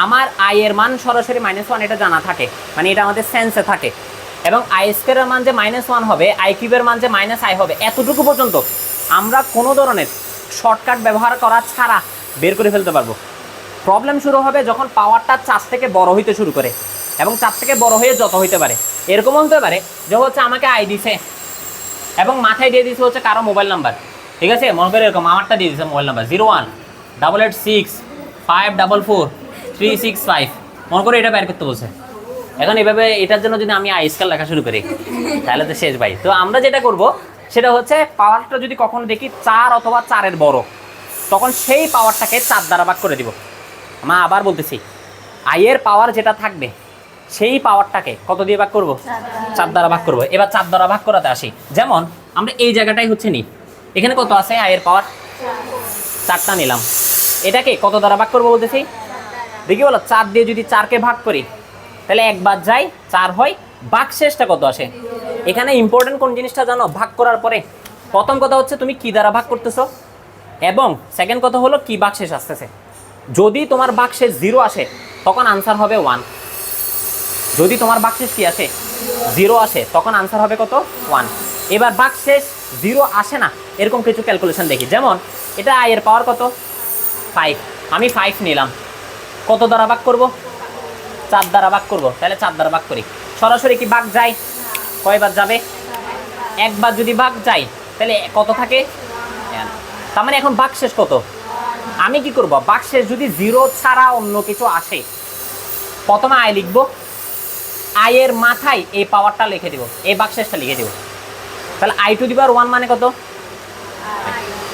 আমার আই এর মান সরাসরি -1 এটা জানা থাকে, মানে এটা আমাদের সেন্সে থাকে, এবং আই স্কয়ারের মান যে -1 হবে, আই কিউবের মান যে -i হবে, এতটুকু পর্যন্ত আমরা কোনো ধরনের শর্টকাট ব্যবহার করা ছাড়া বের করে ফেলতে পারবো। প্রবলেম শুরু হবে যখন পাওয়ারটা 4 থেকে বড় হইতে শুরু করে, এবং 4 থেকে বড় হয়ে যত হইতে পারে, এরকমও হতে পারে যে হচ্ছে আমাকে আই দিছে, এবং মাথায় দিয়ে দিয়েছে হচ্ছে কারো মোবাইল নাম্বার, ঠিক আছে? মনে করে এরকম আমারটা দিয়ে দিয়েছে মোবাইল নাম্বার 018865443665, মনে করে এটা বের করতে বলছে। এখন এভাবে এটার জন্য যদি আমি আইস্কাল লেখা শুরু করি তাহলে তো শেষ ভাই। তো আমরা যেটা করব সেটা হচ্ছে পাওয়ারটা যদি কখনো দেখি 4 অথবা 4-এর বড়, তখন সেই পাওয়ারটাকে 4 দ্বারা ভাগ করে দিব। মা আবার বলতেছি, আইয়ের পাওয়ার যেটা থাকবে সেই পাওয়ারটাকে কত দিয়ে ভাগ করব? 4 দ্বারা ভাগ করব। এবার 4 দ্বারা ভাগ করাতে আসি। যেমন আমরা এই জায়গাটাই হচ্ছে নি, এখানে কত আছে আইয়ের পাওয়ার? 4টা নিলাম। এটাকে কত দ্বারা ভাগ করব বলতেছি? দেখি বলো, 4 দিয়ে যদি 4কে ভাগ করি তাহলে একবার যাই 4 হয়, ভাগশেষটা কত আসে? এখানে ইম্পর্টেন্ট কোন জিনিসটা জানো? ভাগ করার পরে প্রথম কথা হচ্ছে তুমি কি দ্বারা ভাগ করতেছো, এবং সেকেন্ড কথা হলো কি ভাগশেষ আসতেছে। যদি তোমার ভাগশেষ 0 আসে তখন আনসার হবে 1। যদি তোমার ভাগশেষ কি আসে? 0 আসে, তখন আনসার হবে কত? 1। এবার ভাগশেষ 0 আসে না এরকম কিছু ক্যালকুলেশন দেখি। যেমন এটা আইয়ের পাওয়ার কত? 5। আমি 5 নিলাম, কত দ্বারা ভাগ করব? 4 দ্বারা ভাগ করব। তাহলে 4 দ্বারা ভাগ করি। সরাসরি কি ভাগ যায়? কয়বার যাবে? একবার যদি ভাগ যায় তাহলে কত থাকে? তার মানে এখন ভাগশেষ কত? আমি কি করব? ভাগশেষ যদি 0 ছাড়া অন্য কিছু আসে, প্রথমে আয় লিখব, আয়ের মাথায় এই পাওয়ারটা লিখে দেব, এই ভাগশেষটা লিখে দেব। তাহলে i⁻1 মানে কত?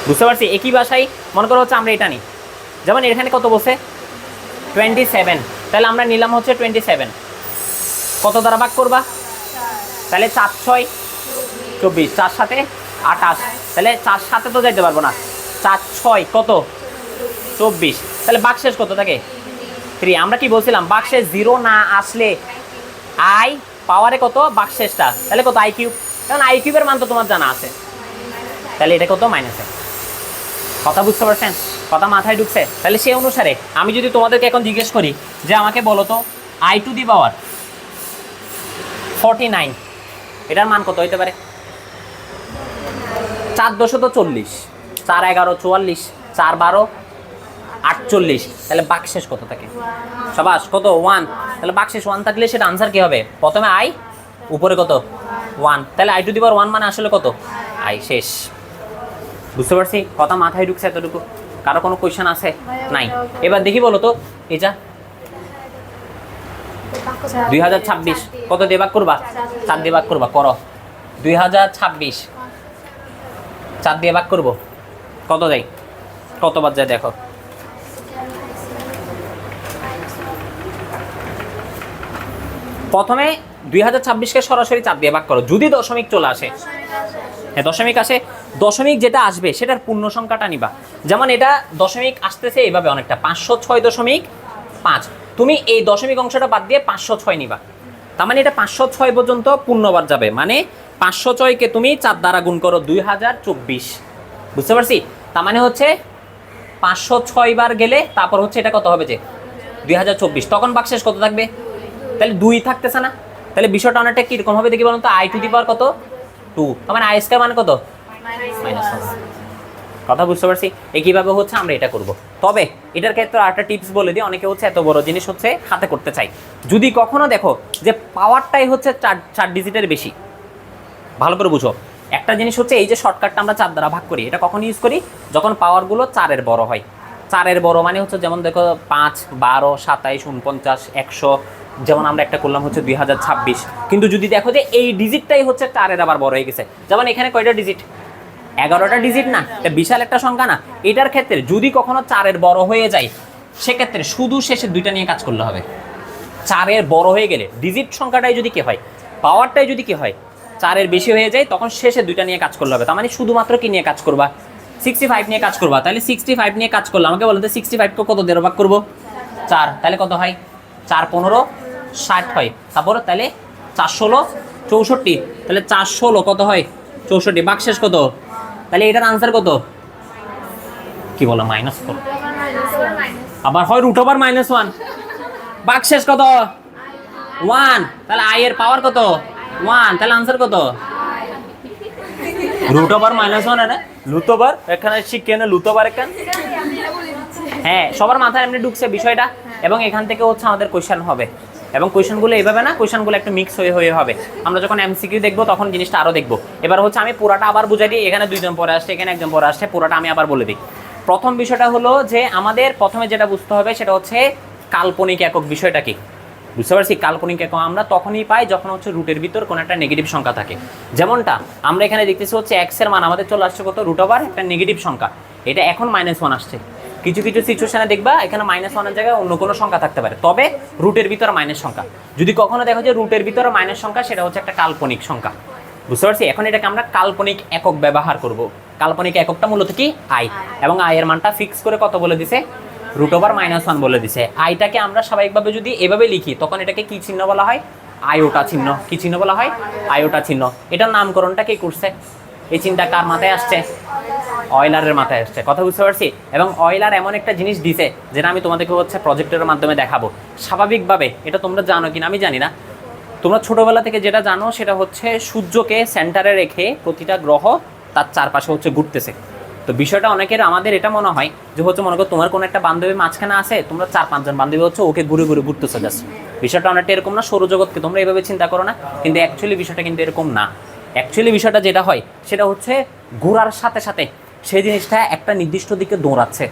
বুঝতে পারছি? একই ভাষায় মনে করো হচ্ছে আমরা এটা নিই। যেমন এখানে কত বসে? 27। তাহলে আমরা নিলাম হচ্ছে 27। কত দ্বারা ভাগ করবা? তাহলে 4×6 24, 4 সাথে 28। তাহলে 4 সাথে তো যাইতে পারবো না, 4×6 কত? 24। তাহলে ভাগশেষ কত থাকে? 3। আমরা কি বলছিলাম? ভাগশেষ 0 না আসলে আই পাওয়ারে কত? ভাগশেষটা তাহলে কত? i cube. কারণ i কিউবের মান তো তোমার জানা আছে। তাহলে এটা কত? -1। কথা বুঝতে পারছেন? কথা মাথায় ঢুকছে? তাহলে সেই অনুসারে আমি যদি তোমাদেরকে এখন জিজ্ঞেস করি যে আমাকে বলো তো i⁻49 এটার মান কত হইতে পারে? 4 × 10 = 40, 4 × 11 = 44, 4 × 12 = 48। তাহলে ভাগশেষ কত থাকে? সবাস কত? 1। তাহলে ভাগশেষ 1 থাকলে সেটা আনসার কি হবে? প্রথমে i, উপরে কত? 1। তাহলে i⁻1 মানে আসলে কত? i শেষ। বুঝতে পারছি? কথা মাথায় ঢুকছে এতটুকু? কারো কোনো কোয়েশ্চেন আছে? নাই। এবার দেখি বলো তো এটা 2026 কত দিয়ে ভাগ করবা? 4 দিয়ে ভাগ করবা। করো। 2026 4 দিয়ে ভাগ করব, কত যায়? কতবার যায় দেখো। প্রথমে 2026কে সরাসরি 4 দিয়ে ভাগ করো, যদি দশমিক চলে আসে। হ্যাঁ, দশমিক আসে। দশমিক যেটা আসবে সেটার পূর্ণ সংখ্যাটা নিবা। যেমন এটা দশমিক আসতেছে এইভাবে অনেকটা, 506.5। তুমি এই দশমিক অংশটা বাদ দিয়ে 506 নিবা। তার মানে এটা 506 পর্যন্ত পূর্ণবার যাবে। মানে 506কে তুমি 4 দ্বারা গুণ করো, 2024। বুঝতে পারছি? তার মানে হচ্ছে 506 বার গেলে তারপর হচ্ছে এটা কত হবে? যে 2024। তখন ভাগশেষ কত থাকবে? তাহলে 2 থাকতেছে না? তাহলে বিষয়টা অনেকটা কিরকম হবে দেখি বলুন তো? i⁻ কত? 2। তার মানে i² মানে কত? -1। কথা বুঝতে পারছি? একইভাবে হচ্ছে আমরা এটা করব। তবে এটার ক্ষেত্রে আরেকটা টিপস বলে দিই, অনেকে হচ্ছে এত বড় জিনিস হচ্ছে হাতে করতে চাই। যদি কখনো দেখো যে পাওয়ারটাই হচ্ছে 4 ডিজিটের বেশি, ভালো করে বুঝো। একটা জিনিস হচ্ছে এই যে শর্টকাটটা আমরা 4 দ্বারা ভাগ করি, এটা কখন ইউজ করি? যখন পাওয়ারগুলো 4-এর বড় হয়। 4-এর বড় মানে হচ্ছে যেমন দেখো 5, 12, 27, 49, 100। যেমন আমরা একটা করলাম হচ্ছে 2026। কিন্তু যদি দেখো যে এই ডিজিটটাই হচ্ছে 4-এর আবার বড় হয়ে গেছে, যেমন এখানে কয়টা ডিজিট? 11টা ডিজিট না? এটা বিশাল একটা সংখ্যা না? এটার ক্ষেত্রে যদি কখনো 4-এর বড় হয়ে যায়, সেক্ষেত্রে শুধু শেষে 2টা নিয়ে কাজ করলে হবে। 4-এর বড় হয়ে গেলে ডিজিট সংখ্যাটাই যদি কি হয়, পাওয়ারটাই যদি কি হয় 4-এর বেশি হয়ে যায়, তখন শেষে 2টা নিয়ে কাজ করলে হবে। তার মানে শুধুমাত্র কি নিয়ে কাজ করবা? 65 নিয়ে কাজ করবা। তাহলে 65 নিয়ে কাজ করলে আমাকে বলতে 65কে কত দিয়ে ভাগ করবো? 4। তাহলে কত হয়? 4 15 60 হয়। তারপর তাহলে 4 16 64। তাহলে 4 16 কত হয়? 64। ভাগশেষ কত? তাহলে এটার আনসার কত? কি বলো? মাইনাস করো। আবার হয় √(-1)। ভাগশেষ কত? 1। তাহলে i এর পাওয়ার কত? 1। তাহলে আনসার কত? √(-1) না? লুতোবার এখানে শিখে না, লুতোবার এখানে। হ্যাঁ, সবার মাথায় এমনি ঢুকছে বিষয়টা, এবং এখান থেকে হচ্ছে আমাদের কোশ্চেন হবে। এবং কোয়েশনগুলো এইভাবে না, কোয়েশনগুলো একটু মিক্স হয়ে হয়ে হবে। আমরা যখন এমসিকিউ দেখবো তখন জিনিসটা আরও দেখবো। এবার হচ্ছে আমি পুরাটা আবার বুঝাই দিই, এখানে দুইজন পরে আসছে, এখানে একজন পরে আসছে, পুরাটা আমি আবার বলে দিই। প্রথম বিষয়টা হলো যে আমাদের প্রথমে যেটা বুঝতে হবে সেটা হচ্ছে কাল্পনিক একক বিষয়টা কি। বুঝতে পারছি, কাল্পনিক একক আমরা তখনই পাই যখন হচ্ছে রুটের ভিতর কোনো একটা নেগেটিভ সংখ্যা থাকে। যেমনটা আমরা এখানে দেখতেছি হচ্ছে এক্স এর মান আমাদের চলে আসছে কত, রুট ওভার একটা নেগেটিভ সংখ্যা, এটা এখন -1 আসছে। কিছু কিছু সিচুয়েশনে দেখবা এখানে -1 জায়গায় অন্য কোনো সংখ্যা থাকতে পারে, তবে রুটের ভিতরে মাইনাস সংখ্যা। যদি কখনো দেখো যে রুটের ভিতরে মাইনাস সংখ্যা, সেটা হচ্ছে একটা কাল্পনিক সংখ্যা। বুঝতে পারছি, এখন এটাকে আমরা কাল্পনিক একক ব্যবহার করব। কাল্পনিক এককটা মূলত কি আই, এবং আই এর মানটা ফিক্স করে কত বলে দিছে, রুট ওভার -1 বলে দিছে। আইটাকে আমরা স্বাভাবিকভাবে যদি এভাবে লিখি তখন এটাকে কি চিহ্ন বলা হয়, আয়োটা চিহ্ন। কি চিহ্ন বলা হয়, আয়োটা চিহ্ন। এটার নামকরণটা কে করছে, এই চিন্তা কার মাথায় আসছে, অয়লারের মাথায় আসছে। কথা বুঝতে পারছি। এবং অয়লার এমন একটা জিনিস দিছে যেটা আমি তোমাদেরকে হচ্ছে প্রজেক্টের মাধ্যমে দেখাবো। স্বাভাবিকভাবে এটা তোমরা জানো কিনা আমি জানি না, তোমরা ছোটবেলা থেকে যেটা জানো সেটা হচ্ছে সূর্যকে সেন্টারে রেখে প্রতিটা গ্রহ তার চারপাশে হচ্ছে ঘুরতেছে। তো বিষয়টা অনেকের আমাদের এটা মনে হয় যে হচ্ছে মনে করো তোমার কোনো একটা বান্ধবী মাঝখানে আছে, তোমরা 4-5 জন বান্ধবী হচ্ছে ওকে ঘুরে ঘুরে ঘুরতেছে জাস্ট। বিষয়টা অনেকটা এরকম না, সৌরজগৎকে তোমরা এভাবে চিন্তা করো না, কিন্তু অ্যাকচুয়ালি বিষয়টা কিন্তু এরকম না। অ্যাকচুয়ালি বিষয়টা যেটা হয় সেটা হচ্ছে ঘোরার সাথে সাথে সেই জিনিসটা একটা নির্দিষ্ট দিকে দৌড়াচ্ছে।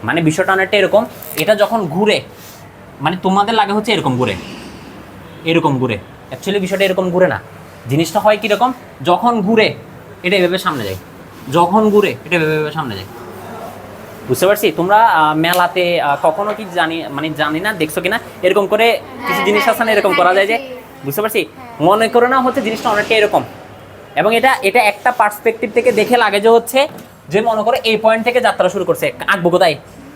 মানে বিষয়টা অনেকটা এরকম, এটা যখন ঘুরে মানে তোমাদের লাগে হচ্ছে এরকম ঘুরে, এরকম ঘুরে, অ্যাকচুয়ালি বিষয়টা এরকম ঘুরে না। জিনিসটা হয় কীরকম, যখন ঘুরে এটা এভাবে সামনে যায়, যখন ঘুরে এটা এভাবে সামনে যায়। বুঝতে পারছি। তোমরা মেলাতে কখনো কি জানি না দেখছো কিনা, এরকম করে কিছু জিনিস আছে না, এরকম করা যায় যে, বুঝতে পারছি। মনে করো না হচ্ছে জিনিসটা অনেকটা এরকম, এবং এটা একটা পার্সপেক্টিভ থেকে দেখে লাগে যে হচ্ছে যে মনে করো এই পয়েন্ট থেকে যাত্রা শুরু করছে, আঁকবো কোথায়,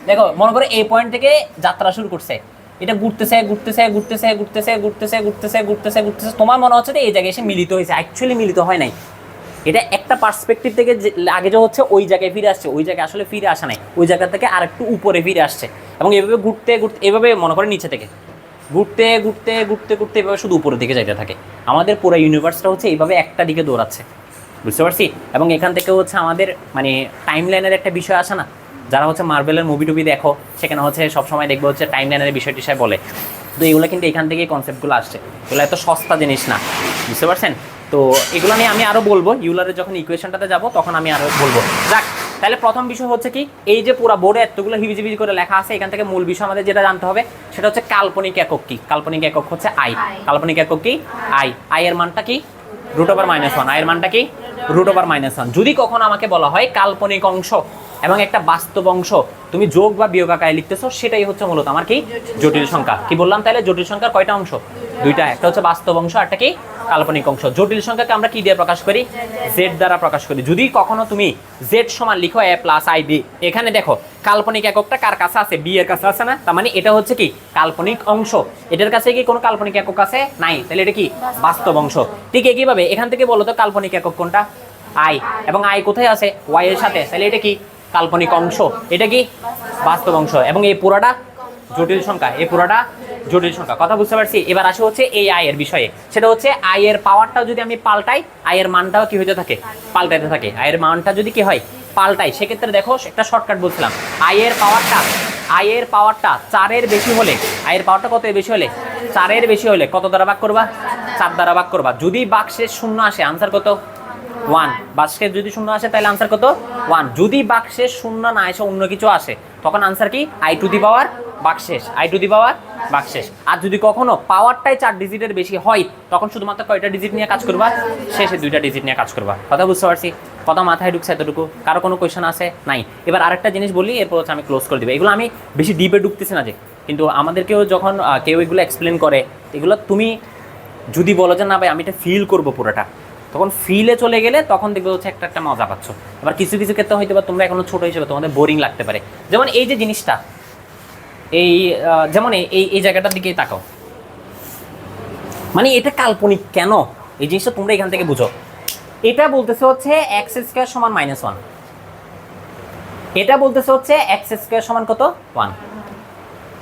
দেখো মনে করো এই পয়েন্ট থেকে যাত্রা শুরু করছে, এটা ঘুরতেছে ঘুরতেছে ঘুরতেছে ঘুরতেছে ঘুরতেছে ঘুরতেছে ঘুরতেছে ঘুরতেছে, তোমার মনে হচ্ছে যে এই জায়গায় এসে মিলিত হয়েছে, অ্যাকচুয়ালি মিলিত হয় নাই। এটা একটা পার্সপেক্টিভ থেকে আগে যে হচ্ছে ওই জায়গায় ফিরে আসছে, ওই জায়গায় আসলে ফিরে আসা নাই, ওই জায়গা থেকে আরেকটু উপরে ফিরে আসছে। এবং এভাবে ঘুরতে ঘুরতে, এভাবে মনে করে নিচে থেকে ঘুরতে ঘুরতে ঘুরতে ঘুরতে এভাবে শুধু উপরের দিকে যাইতে থাকে। আমাদের পুরো ইউনিভার্সটা হচ্ছে এইভাবে একটা দিকে দৌড়াচ্ছে। বুঝতে পারছি। এবং এখান থেকে হচ্ছে আমাদের মানে টাইম লাইনের একটা বিষয় আসে না, যারা হচ্ছে মার্বেলের মুভি টুভি দেখো সেখানে হচ্ছে সবসময় দেখবো হচ্ছে টাইম লাইনের বিষয় টিষয় বলে। তো এগুলো কিন্তু এখান থেকেই কনসেপ্টগুলো আসছে, এগুলো এত সস্তা জিনিস না। বুঝতে পারছেন। তো এগুলো নিয়ে আমি আরও বলবো, ইউলারের যখন ইকুয়েশনটাতে যাব তখন আমি আরও বলবো। যাক, তাহলে প্রথম বিষয় হচ্ছে কি, এই যে পুরো বোর্ডে এতগুলো হিবিজিবিজি করে লেখা আছে, এখান থেকে মূল বিষয় আমাদের যেটা জানতে হবে সেটা হচ্ছে কাল্পনিক একক কি। কাল্পনিক একক হচ্ছে আই। কাল্পনিক একক কি, আই। আই এর মানটা কি, রুট ওভার -1। আই এর মানটা কি, রুট ওভার -1। যদি কখনো আমাকে বলা হয় কাল্পনিক অংশ এবং একটা বাস্তব অংশ তুমি যোগ বা বিয়োগ আকারে লিখতেছো, সেটাই হচ্ছে মূলত আমার কি, জটিল সংখ্যা। কি বললাম তাহলে, জটিল সংখ্যার কয়টা অংশ, দুইটা, একটা হচ্ছে বাস্তব অংশ, একটা কি কাল্পনিক অংশ। জটিল সংখ্যাকে আমরা কি দিয়ে প্রকাশ করি, জেড দ্বারা প্রকাশ করি। যদি কখনো তুমি জেড সমান লিখো a + ib, এখানে দেখো কাল্পনিক এককটা কার কাছে আছে, বি এর কাছে আছে না, তার মানে এটা হচ্ছে কি কাল্পনিক অংশ। এটার কাছে কি কোনো কাল্পনিক একক আছে, নাই, তাহলে এটা কি বাস্তব অংশ। ঠিক একইভাবে এখান থেকে বলো তো কাল্পনিক একক কোনটা, আই, এবং আই কোথায় আছে, ওয়াই এর সাথে, তাহলে এটা কি কাল্পনিক অংশ, এটা কি বাস্তব অংশ। এবং এই পুরোটা জটিল সংখ্যা, এই পুরোটা জটিল সংখ্যা। কথা বুঝতে পারছি। এবার আসে হচ্ছে এই আই এর বিষয়ে, সেটা হচ্ছে আই এর পাওয়ারটাও যদি আমি পাল্টাই, আই এর মানটাও কি হতে থাকে, পাল্টাইতে থাকে। আই এর মানটা যদি কি হয়, পাল্টাই, সেক্ষেত্রে দেখো একটা শর্টকাট বলছিলাম, আই এর পাওয়ারটা 4-এর বেশি হলে, আই এর পাওয়ারটা কত বেশি হলে, 4-এর বেশি হলে কত দ্বারা ভাগ করবা, 4 দ্বারা ভাগ করবা। যদি বাক্সের শূন্য আসে, আনসার কত, 1। বাক্সে যদি শূন্য আসে তাহলে আনসার কত, 1। যদি বাক্সের শূন্য না এসে অন্য কিছু আসে তখন আনসার কি, আই টু দি পাওয়ার বাক্সেস, আই টু দি পাওয়ার বাক্সেস। আর যদি কখনো পাওয়ারটাই 4 ডিজিটের বেশি হয় তখন শুধুমাত্র কয়টা ডিজিট নিয়ে কাজ করবা, শেষে 2টা ডিজিট নিয়ে কাজ করবা। কথা বুঝতে পারছি, কথা মাথায় ঢুকছে এতটুকু, কারো কোনো কোয়েশ্চেন আছে, নাই। এবার আরেকটা জিনিস বলি, এরপর হচ্ছে আমি ক্লোজ করে দিব। এগুলো আমি বেশি ডিপে ঢুকতেছি না যে, কিন্তু আমাদেরকেও যখন কেউ এগুলো এক্সপ্লেন করে, এগুলো তুমি যদি বলো যে না ভাই আমি এটা ফিল করবো পুরোটা, তখন ফিলে চলে গেলে তখন দেখবে হচ্ছে একটা মজা পাচ্ছ। আবার কিছু কিছু ক্ষেত্রে হয়তো বা তোমরা এখনো ছোটো হিসেবে তোমাদের বোরিং লাগতে পারে। যেমন এই যে জিনিসটা, এই যেমন এই জায়গাটার দিকেই তাকাও, মানে এটা কাল্পনিক কেন, এই জিনিসটা তোমরা এখান থেকে বুঝো। এটা বলতেছে হচ্ছে x² = -1, এটা বলতেছে হচ্ছে x² = কত, 1।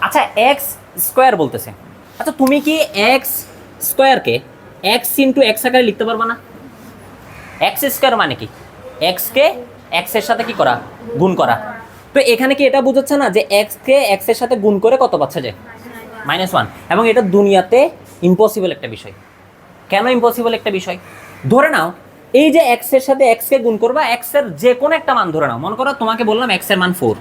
আচ্ছা x² বলতেছে, আচ্ছা তুমি কি x² কে x × x আকারে লিখতে পারবা না? x² মানে কি, x কে x এর সাথে কি করা, গুণ করা। তো এখানে কি এটা বোঝাচ্ছে না যে x কে x এর সাথে গুণ করে কত পাচ্ছে, যে -1 এবং এটা দুনিয়াতে ইম্পসিবল একটা বিষয়। কেন ইম্পসিবল একটা বিষয়? ধরে নাও এই যে x এর সাথে x কে গুণ করবা, x এর যে কোনো একটা মান ধরে নাও, মনে করো তোমাকে বললাম x এর মান 4,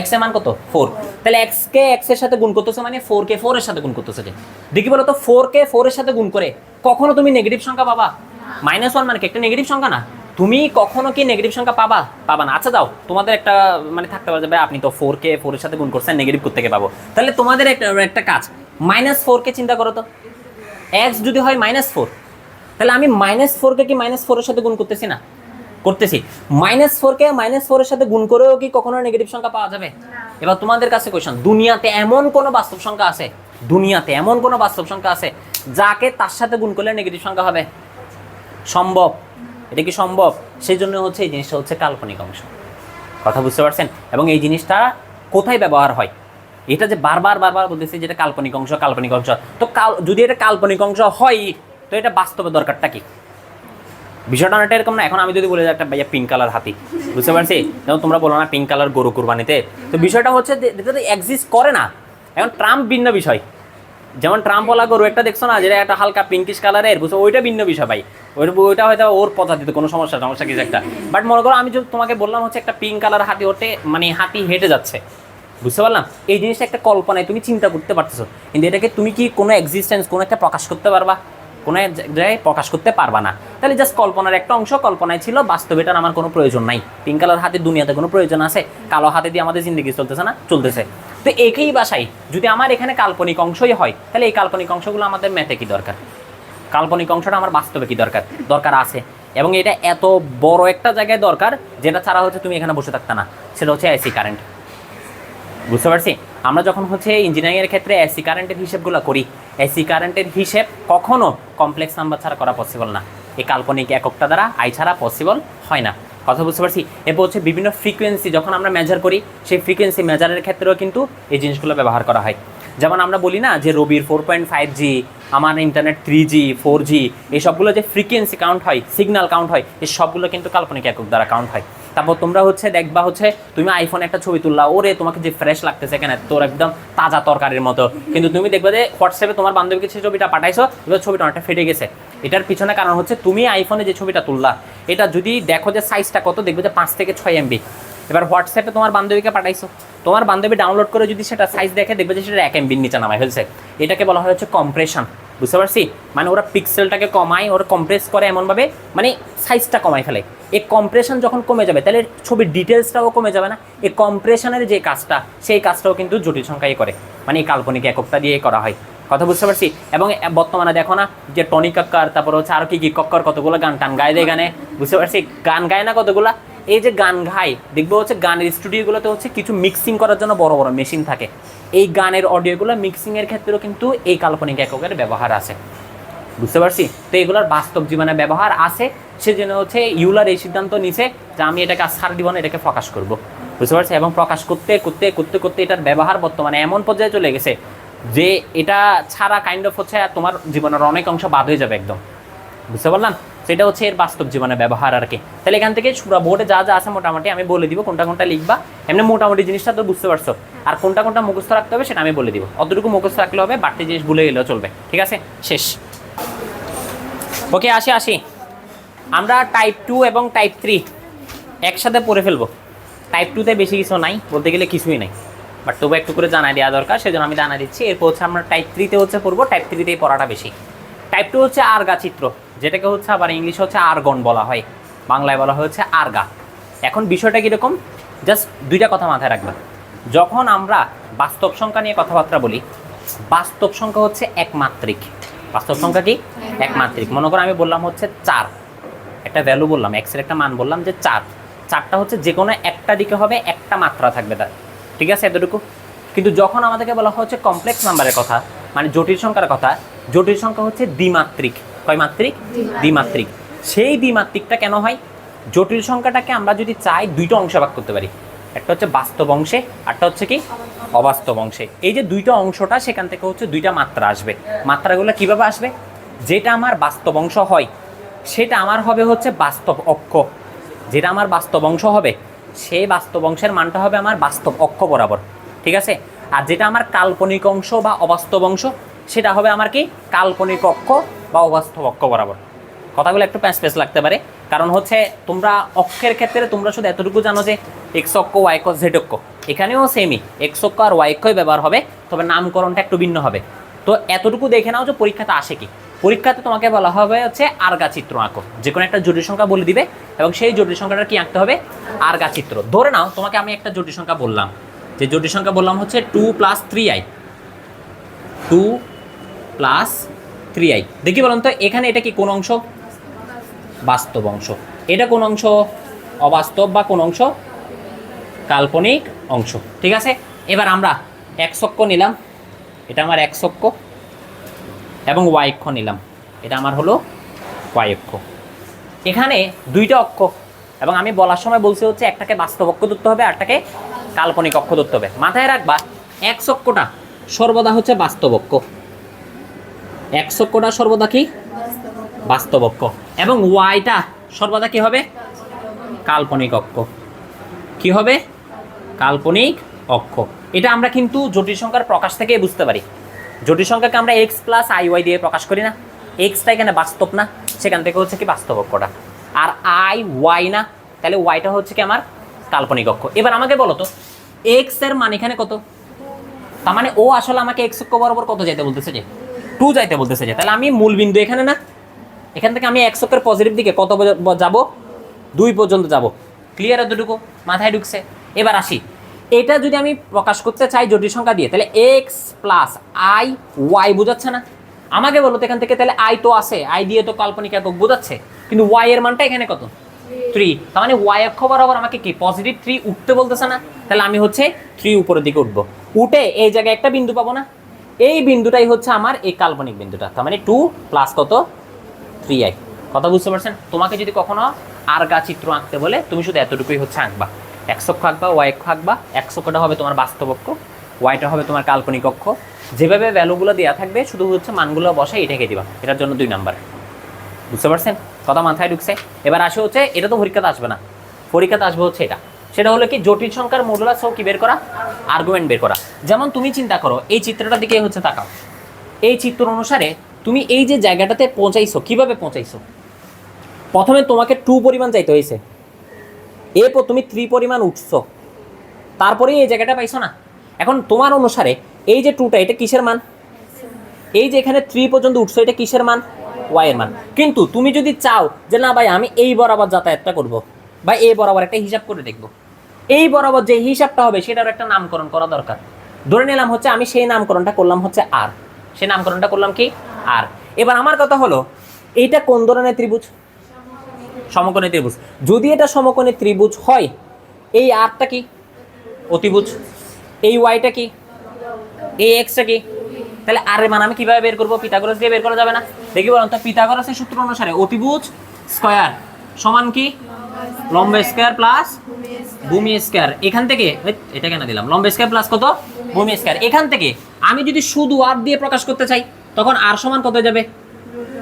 x এর মান কত 4, তাহলে x কে x এর সাথে গুণ করতেছো মানে 4 কে 4 এর সাথে গুণ করতেছো। দেখি বলো তো 4 কে 4 এর সাথে গুণ করে কখনো তুমি নেগেটিভ সংখ্যা পাবা? -1 মানে কি একটা নেগেটিভ সংখ্যা না? তুমি কখনো কি নেগেটিভ সংখ্যা পাবা না। আচ্ছা যাও, তোমাদের একটা মানে থাকতে পারে যে ভাই আপনি তো 4 কে 4 এর সাথে গুণ করছেন, নেগেটিভ করতে থেকে পাবো। তাহলে তোমাদের একটা কাজ, -4 কে চিন্তা করো তো, x যদি হয় -4, তাহলে আমি -4 কে কি -4 এর সাথে গুণ করতেছি না? করতেছি। -4 কে -4 এর সাথে গুণ করেও কি কখনো নেগেটিভ সংখ্যা পাওয়া যাবে? এবার তোমাদের কাছে কোশ্চেন, দুনিয়াতে এমন কোন বাস্তব সংখ্যা আছে, দুনিয়াতে এমন কোন বাস্তব সংখ্যা আছে যাকে তার সাথে গুণ করলে নেগেটিভ সংখ্যা হবে? সম্ভব? এটা কি সম্ভব? সেই জন্য হচ্ছে এই জিনিসটা হচ্ছে কাল্পনিক অংশ। কথা বুঝতে পারছেন? এবং এই জিনিসটা কোথায় ব্যবহার হয়, এটা যে বারবার বলতেছি যেটা কাল্পনিক অংশ, কাল্পনিক অংশ, তো যদি এটা কাল্পনিক অংশ হয় তো এটা বাস্তবে দরকারটা কি? বিষয়টা অনেকটা এরকম না? এখন আমি যদি বলে একটা ভাইয়া পিঙ্ক কালার হাতি, বুঝতে পারছি, যেমন তোমরা বলো না পিঙ্ক কালার গরু কুরবানিতে, তো বিষয়টা হচ্ছে এটা তো এক্সিস্ট করে না। এখন ট্রাম্প ভিন্ন বিষয়, যেমন ট্রাম্পওয়ালা গরু একটা দেখছো না, যেটা একটা হালকা পিঙ্কিশ কালারের, বুঝছো, ওইটা ভিন্ন বিষয় ভাই, ওইটা হয়তো ওর প্রজাতিতে কোনো সমস্যা কিছু একটা। বাট মনে করো আমি যদি তোমাকে বললাম হচ্ছে একটা পিঙ্ক কালার হাতি ওঠে, মানে হাতি হেঁটে যাচ্ছে, বুঝতে পারলাম, এই জিনিসটা একটা কল্পনায় তুমি চিন্তা করতে পারতেছো, কিন্তু এটাকে তুমি কি কোনো এক্সিস্টেন্স, কোনো একটা প্রকাশ করতে পারবা? কোনো এক জায়গায় প্রকাশ করতে পারবা না। তাহলে জাস্ট কল্পনার একটা অংশ, কল্পনায় ছিল, বাস্তবে এটার আমার কোনো প্রয়োজন নাই। পিঙ্ক কালার হাতির দুনিয়াতে কোনো প্রয়োজন আছে? কালো হাতি দিয়ে আমাদের জিন্দগি চলতেছে না? চলতেছে। তো একই বাসায় যদি আমার এখানে কাল্পনিক অংশই হয়, তাহলে এই কাল্পনিক অংশগুলো আমাদের ম্যাথে কি দরকার? কাল্পনিক অংশটা আমার বাস্তবে কি দরকার আছে। এবং এটা এত বড় একটা জায়গায় দরকার যেটা ছাড়া হচ্ছে তুমি এখানে বসে থাকতে না, সেটা হচ্ছে এসি কারেন্ট। বুঝতে পারছি? আমরা যখন হচ্ছে ইঞ্জিনিয়ারিংয়ের ক্ষেত্রে এসি কারেন্টের হিসেবগুলো করি, এসি কারেন্টের হিসেব কখনো কমপ্লেক্স নাম্বার ছাড়া করা পসিবল না। এই কাল্পনিক এককটা দ্বারা আই ছাড়া পসিবল হয় না। কথা বুঝতে পারছি? এরপর হচ্ছে বিভিন্ন ফ্রিকোয়েন্সি যখন আমরা মেজার করি, সেই ফ্রিকোয়েন্সি মেজারের ক্ষেত্রেও কিন্তু এই জিনিসগুলো ব্যবহার করা হয়। যেমন আমরা বলি না যে রবির 4.5G, আমার ইন্টারনেট 3G 4G, এই সবগুলো যে ফ্রিকোয়েন্সি কাউন্ট হয়, সিগন্যাল কাউন্ট হয়, এই সবগুলো কিন্তু কাল্পনিক একক দ্বারা কাউন্ট হয়। তারপর তোমরা হচ্ছে দেখবা হচ্ছে তুমি আইফোনে একটা ছবি তুললা, ওরে তোমাকে যে ফ্রেশ লাগতেছে এখানে, তোর একদম তাজা তরকারির মতো, কিন্তু তুমি দেখবা যে হোয়াটসঅ্যাপে তোমার বান্ধবীকে সেই ছবিটা পাঠাইছো, এবার ছবিটা অনেকটা ফেটে গেছে। এটার পিছনে কারণ হচ্ছে তুমি আইফোনে যে ছবিটা তুললা, এটা যদি দেখো যে সাইজটা কত, দেখবে যে 5 থেকে 6 MB। এবার হোয়াটসঅ্যাপে তোমার বান্ধবীকে পাঠাইছো, তোমার বান্ধবী ডাউনলোড করে যদি সেটা সাইজ দেখে, দেখবে যে সেটা 1 MB-র নিচে নামায় ফেলছে। এটাকে বলা হয় হচ্ছে কম্প্রেশন। বুঝতে পারছি? মানে ওরা পিক্সেলটাকে কমায়, ওরা কম্প্রেস করে এমনভাবে, মানে সাইজটা কমায় ফেলে। এই কম্প্রেশন যখন কমে যাবে তাহলে ছবির ডিটেলসটাও কমে যাবে না? এই কম্প্রেশনের যে কাজটা, সেই কাজটাও কিন্তু জটিল সংখ্যায় করে, মানে এই কাল্পনিক এককটা দিয়ে করা হয়। কথা বুঝতে পারছি? এবং বর্তমানে দেখো না যে টনি কক্কর, তারপর হচ্ছে আরও কি কক্কর কতগুলো গান টান গায়ে দেয় গানে, বুঝতে পারছি? গান গায় না কতগুলা, এই যে গান গায়, দেখবো হচ্ছে গানের স্টুডিওগুলোতে হচ্ছে কিছু মিক্সিং করার জন্য বড় বড় মেশিন থাকে। এই গানের অডিওগুলো মিক্সিংয়ের ক্ষেত্রেও কিন্তু এই কাল্পনিক এককের ব্যবহার আছে। বুঝতে পারছি? তো এগুলোর বাস্তব জীবনে ব্যবহার আছে, সেজন্য হচ্ছে ইউলার এই সিদ্ধান্ত নিছে যে আমি এটাকে আর ছাড় দিব না, এটাকে প্রকাশ করব। বুঝতে পারছি? এবং প্রকাশ করতে করতে করতে করতে এটার ব্যবহার বর্তমানে এমন পর্যায়ে চলে গেছে যে এটা ছাড়া কাইন্ড অফ হচ্ছে তোমার জীবনের অনেক অংশ বাদ হয়ে যাবে একদম। বুঝতে পারলাম? সেটা হচ্ছে এর বাস্তব জীবনে ব্যবহার আর কি। তাহলে এখান থেকে সুরা বোর্ডে যা যা আছে মোটামুটি আমি বলে দিব, কোনটা কোনটা লিখবা, এমনি মোটামুটি জিনিসটা তো বুঝতে পারছো। আর কোনটা কোনটা মুখস্থ রাখতে হবে সেটা আমি বলে দিব, অতটুকু মুখস্থ রাখলে হবে, বাড়তি জিনিস ভুলে গেলেও চলবে। ঠিক আছে? শেষ। ওকে, আসি আমরা টাইপ 2 এবং টাইপ 3 একসাথে পড়ে ফেলবো। টাইপ 2-তে বেশি কিছু নাই, বলতে গেলে কিছুই নাই, বাট তবু একটু করে জানাই দেওয়া দরকার, সেজন্য আমি জানাই দিচ্ছি। এরপর হচ্ছে আমরা টাইপ 3-তে হচ্ছে পড়বো, টাইপ 3-তেই পড়াটা বেশি। টাইপ 2 হচ্ছে আর্গা চিত্র, যেটাকে হচ্ছে আবার ইংলিশে হচ্ছে আর্গন বলা হয়, বাংলায় বলা হচ্ছে আর্গা। এখন বিষয়টা কীরকম, জাস্ট দুইটা কথা মাথায় রাখবা। যখন আমরা বাস্তব সংখ্যা নিয়ে কথাবার্তা বলি, বাস্তব সংখ্যা হচ্ছে একমাত্রিক। বাস্তব সংখ্যা কি? একমাত্রিক। মনে করো আমি বললাম হচ্ছে 4, একটা ভ্যালু বললাম, এক্সের একটা মান বললাম যে 4টা হচ্ছে যে কোনো একটা দিকে হবে, একটা মাত্রা থাকবে তার, ঠিক আছে? এতটুকু। কিন্তু যখন আমাদেরকে বলা হচ্ছে কমপ্লেক্স নাম্বারের কথা, মানে জটিল সংখ্যার কথা, জটিল সংখ্যা হচ্ছে দ্বিমাত্রিক। কয় মাত্রিক? দ্বিমাত্রিক। সেই দ্বিমাত্রিকটা কেন হয়? জটিল সংখ্যাটাকে আমরা যদি চাই দুইটা অংশে ভাগ করতে পারি, একটা হচ্ছে বাস্তব অংশে, আরটা হচ্ছে কি অবাস্তব অংশে। এই যে দুইটা অংশটা, সেখান থেকে হচ্ছে দুইটা মাত্রা আসবে। মাত্রাগুলো কিভাবে আসবে? যেটা আমার বাস্তব অংশ হয় সেটা আমার হবে হচ্ছে বাস্তব অক্ষ, যেটা আমার বাস্তব অংশ হবে সেই বাস্তব অংশের মানটা হবে আমার বাস্তব অক্ষ বরাবর, ঠিক আছে? আর যেটা আমার কাল্পনিক অংশ বা অবাস্তব অংশ সেটা হবে আমার কি কাল্পনিক অক্ষ বা অবাস্তব অক্ষ বরাবর। কথাগুলো একটু প্যাঁচ প্যাঁচ লাগতে পারে, কারণ হচ্ছে তোমরা অক্ষের ক্ষেত্রে তোমরা শুধু এতটুকু জানো যে এক্স অক্ষ, ওয়াই অক্ষ, জেড অক্ষ। এখানেও সেমই এক্স অক্ষ আর ওয়াই অক্ষই ব্যবহার হবে, তবে নামকরণটা একটু ভিন্ন হবে। তো এতটুকু দেখে নাও যে পরীক্ষাতে আসে কি। পরীক্ষাতে তোমাকে বলা হবে হচ্ছে আর্গা চিত্র আঁকো, যে কোনো একটা জটিল সংখ্যা বলে দিবে এবং সেই জটিল সংখ্যাটা কি আঁকতে হবে, আর্গা চিত্র। ধরে নাও তোমাকে আমি একটা জটিল সংখ্যা বললাম, যে জটিল সংখ্যা বললাম হচ্ছে 2 + 3i, 2 + 3i। দেখি বলুন তো এখানে এটা কি কোন অংশ, বাস্তব অংশ। এটা কোন অংশ, অবাস্তব বা কোন অংশ, কাল্পনিক অংশ। ঠিক আছে, এবার আমরা এক্স অক্ষ নিলাম, এটা আমার এক্স অক্ষ, এবং ওয়াই অক্ষ নিলাম, এটা আমার হলো ওয়াই অক্ষ। এখানে দুইটা অক্ষ, এবং আমি বলার সময় বলছি হচ্ছে একটাকে বাস্তব অক্ষ ধরতে হবে, আরটাকে কাল্পনিক অক্ষ ধরতে হবে। মাথায় রাখবা এক্স অক্ষটা সর্বদা হচ্ছে বাস্তব অক্ষ, এক্স অক্ষটা সর্বদা কি বাস্তব অক্ষ, এবং ওয়াইটা সর্বদা কি হবে, কাল্পনিক অক্ষ। কি হবে, কাল্পনিক অক্ষ। এটা আমরা কিন্তু জটিল সংখ্যার প্রকাশ থেকে বুঝতে পারি। জটিল সংখ্যাকে আমরা এক্স প্লাস আই ওয়াই দিয়ে প্রকাশ করি না, এক্সটা এখানে বাস্তব না, সেখান থেকে হচ্ছে কি বাস্তব অক্ষটা, আর আই ওয়াই না, তাহলে ওয়াইটা হচ্ছে কি আমার কাল্পনিক অক্ষ। এবার আমাকে বলো তো এক্স এর মান এখানে কত, তার মানে ও আসলে আমাকে এক্স অক্ষ বরাবর কত যাইতে বলতেছে, যে 2 যাইতে বলতেছে, যে তাহলে আমি মূল বিন্দু এখানে না, এখান থেকে আমি এক্স অক্ষের পজিটিভ দিকে কত যাব, 2 পর্যন্ত যাব। ক্লিয়ার? এতটুকু মাথায় ঢুকছে? এবার আসি, এটা যদি আমি প্রকাশ করতে চাই জটিল সংখ্যা দিয়ে, তাহলে এক্স প্লাস আই ওয়াই বোঝাচ্ছে না? আমাকে বলো তো এখান থেকে, তাহলে আই তো আছে, আই দিয়ে তো কাল্পনিক একক বোঝাচ্ছে, কিন্তু ওয়াই এর মানটা এখানে কত, 3। তার মানে ওয়াই অক্ষ বরাবর আমাকে কি পজিটিভ 3 উঠতে বলতেছে না? তাহলে আমি হচ্ছে 3 উপরের দিকে উঠবো, উঠে এই জায়গায় একটা বিন্দু পাবো না, এই বিন্দুটাই হচ্ছে আমার এই কাল্পনিক বিন্দুটা। তার মানে 2 প্লাস কত, 3i। কথা বুঝতে পারছেন? তোমাকে যদি কখনো আর্গা চিত্র আঁকতে বলে তুমি শুধু এতটুকুই হচ্ছে আঁকবা, এক্স অক্ষ আঁকবা, ওয়াই অক্ষ আঁকবা, এক্স অক্ষটা হবে তোমার বাস্তব অক্ষ, ওয়াইটা হবে তোমার কাল্পনিক অক্ষ। যেভাবে ভ্যালুগুলো দেওয়া থাকবে শুধু হচ্ছে মানগুলো বসাই এটাকে দিবা, এটার জন্য 2 নাম্বার। বুঝতে পারছেন? কথা মাথায় ঢুকছে? এবার আসে হচ্ছে, এটা তো পরীক্ষাতে আসবে না, পরীক্ষাতে আসবে হচ্ছে এটা, সেটা হলো কি জটিল সংখ্যার মডুলাস কি বের করা, আর্গুমেন্ট বের করা। যেমন তুমি চিন্তা করো, এই চিত্রটার দিকে হচ্ছে তাকাও, এই চিত্র অনুসারে তুমি এই যে জায়গাটাতে পৌঁছাইছো, কিভাবে পৌঁছাইছো? প্রথমে তোমাকে 2 পরিমাণ যাইতে হয়েছে, এরপর তুমি 3 পরিমাণ উঠছো, তারপরে এই জায়গাটা পাইছো না। এখন তোমার অনুসারে এই যে 2টা এটা কিসের মান, এই যে এখানে 3 পর্যন্ত উঠছো এটা কিসের মান, ওয়াই এর মান। কিন্তু তুমি যদি চাও যে না ভাই আমি এই বরাবর যাতায়াতটা করব, বা এই বরাবর একটা হিসাব করে দেখব, এই বরাবর যে হিসাবটা হবে সেটার একটা নামকরণ করা দরকার। ধরে নিলাম হচ্ছে আমি সেই নামকরণটা করলাম হচ্ছে আর, সেই নামকরণটা করলাম কি আর। এবার আমার কথা হলো এইটা কোন ধরনের ত্রিভুজ, সমকোণী ত্রিভুজ। যদি এটা সমকোণী ত্রিভুজ হয়, এই আরটা কি অতিভুজ, এই ওয়াইটা কি, এই এক্সটা কি, তাহলে আর এর মান আমি কিভাবে বের করবো, পিথাগোরাস দিয়ে বের করা যাবে না? দেখি বলুন তো, পিথাগোরাসের সূত্র অনুসারে অতিভুজ স্কয়ার সমান কি, লম্ব স্কয়ার প্লাস ভূমি স্কয়ার। এখান থেকে এটা কেন দিলাম, লম্ব স্কয়ার প্লাস কত, ভূমি স্কয়ার। এখান থেকে আমি যদি শুধু আর দিয়ে প্রকাশ করতে চাই, তখন আর সমান কত যাবে,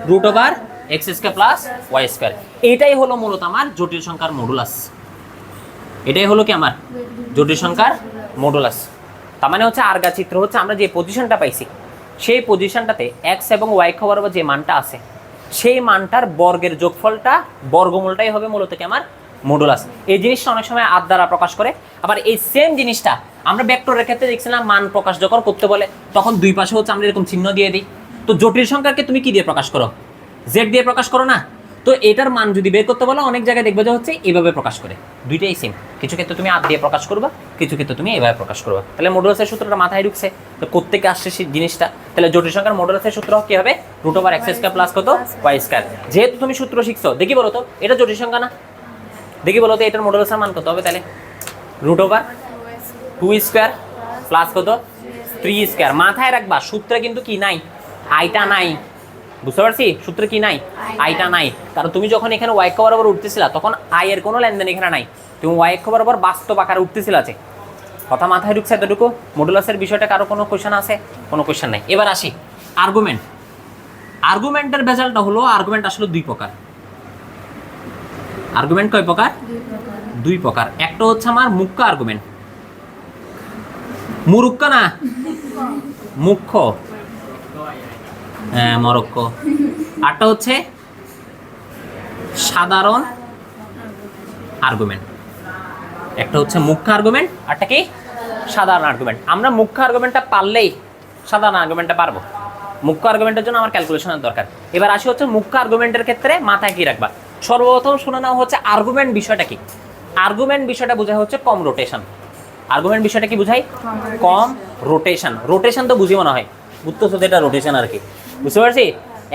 √(x² + y²। এটাই হলো মূলত আমার জটিল সংখ্যার মডুলাস, এটাই হলো কি আমার জটিল সংখ্যার মডুলাস। তার মানে হচ্ছে আর্গা চিত্র হচ্ছে আমরা যে পজিশনটা পাইছি, সেই পজিশনটাতে এক্স এবং ওয়াই অক্ষ বরাবর যে মানটা আছে, সেই মানটার বর্গের যোগফলটা, বর্গমূলটাই হবে মূলত কি আমার মডুলাস। এই জিনিসটা অনেক সময় আর দ্বারা প্রকাশ করে। আবার এই সেম জিনিসটা আমরা ভেক্টরের ক্ষেত্রে দেখছিলাম, মান প্রকাশ যখন করতে বলে তখন দুই পাশে হচ্ছে আমরা এরকম চিহ্ন দিয়ে দিই। তো জটিল সংখ্যাকে তুমি কি দিয়ে প্রকাশ করো, জেড দিয়ে প্রকাশ করো না? তো এটার মান যদি বের করতে বলো, অনেক জায়গায় দেখবে যে হচ্ছে এইভাবে প্রকাশ করে, দুইটাই সেম। কিছু ক্ষেত্রে তুমি আর দিয়ে প্রকাশ করবা, কিছু ক্ষেত্রে তুমি এইভাবে প্রকাশ করবা। তাহলে মডুলাসের সূত্রটা মাথায় ঢুকছে, তো কোত্থেকে আসছে সেই জিনিসটা। তাহলে জটিল সংখ্যার মডুলাসের সূত্র কি হবে, √(x² + কত, y²। যেহেতু তুমি সূত্র শিখছো, দেখি বলো তো এটা জটিল সংখ্যা না? দেখি বলো তো এটার মডুলাসের মান কত হবে, তাহলে √2² + কত, 3²। মাথায় রাখবা সূত্রে কিন্তু কি নাই, আইটা নাই। বুঝতে পারছি? সূত্রে কি নাই, আইটা নাই। কারণ তুমি যখন এখানে ওয়াই অক্ষ বরাবর উঠতেছিলা, তখন আই এর কোনো লেনদেন এখানে নাই, তুমি ওয়াই অক্ষ বরাবর বাস্তব আকারে উঠতেছিলা। আছে কথা মাথায় ঢুকছে এতটুকু? মডুলাসের বিষয়টা কারো কোনো কোয়েশ্চেন আছে? কোনো কোয়েশ্চেন নাই। এবার আসি আর্গুমেন্ট। আর্গুমেন্টের রেজাল্টটা হলো, আর্গুমেন্ট আসলে 2 প্রকার। আর্গুমেন্ট কয় প্রকার? 2 প্রকার। একটা হচ্ছে আমার মুখ্য আর্গুমেন্ট, মুরুক্কা না, মুখ্য, হ্যাঁ মরক্কো। আরটা হচ্ছে সাধারণ আর্গুমেন্ট। একটা হচ্ছে মুখ্য আর্গুমেন্ট, আরটা কি সাধারণ আর্গুমেন্ট। আমরা মুখ্য আর্গুমেন্টটা পারলেই সাধারণ আর্গুমেন্টটা পারবো। মুখ্য আর্গুমেন্টের জন্য আমার ক্যালকুলেশনের দরকার। এবার আসি হচ্ছে মুখ্য আর্গুমেন্টের ক্ষেত্রে মাথায় কি রাখবা। সর্বপ্রথম শুনে নেওয়া হচ্ছে আর্গুমেন্ট বিষয়টা কি। আর্গুমেন্ট বিষয়টা বোঝায় হচ্ছে কম রোটেশন। আর্গুমেন্ট বিষয়টা কি বোঝায়? কম রোটেশন। রোটেশন তো বুঝি মনে হয়, উত্তর সাথে এটা রোটেশন আর কি, বুঝতে পারছি।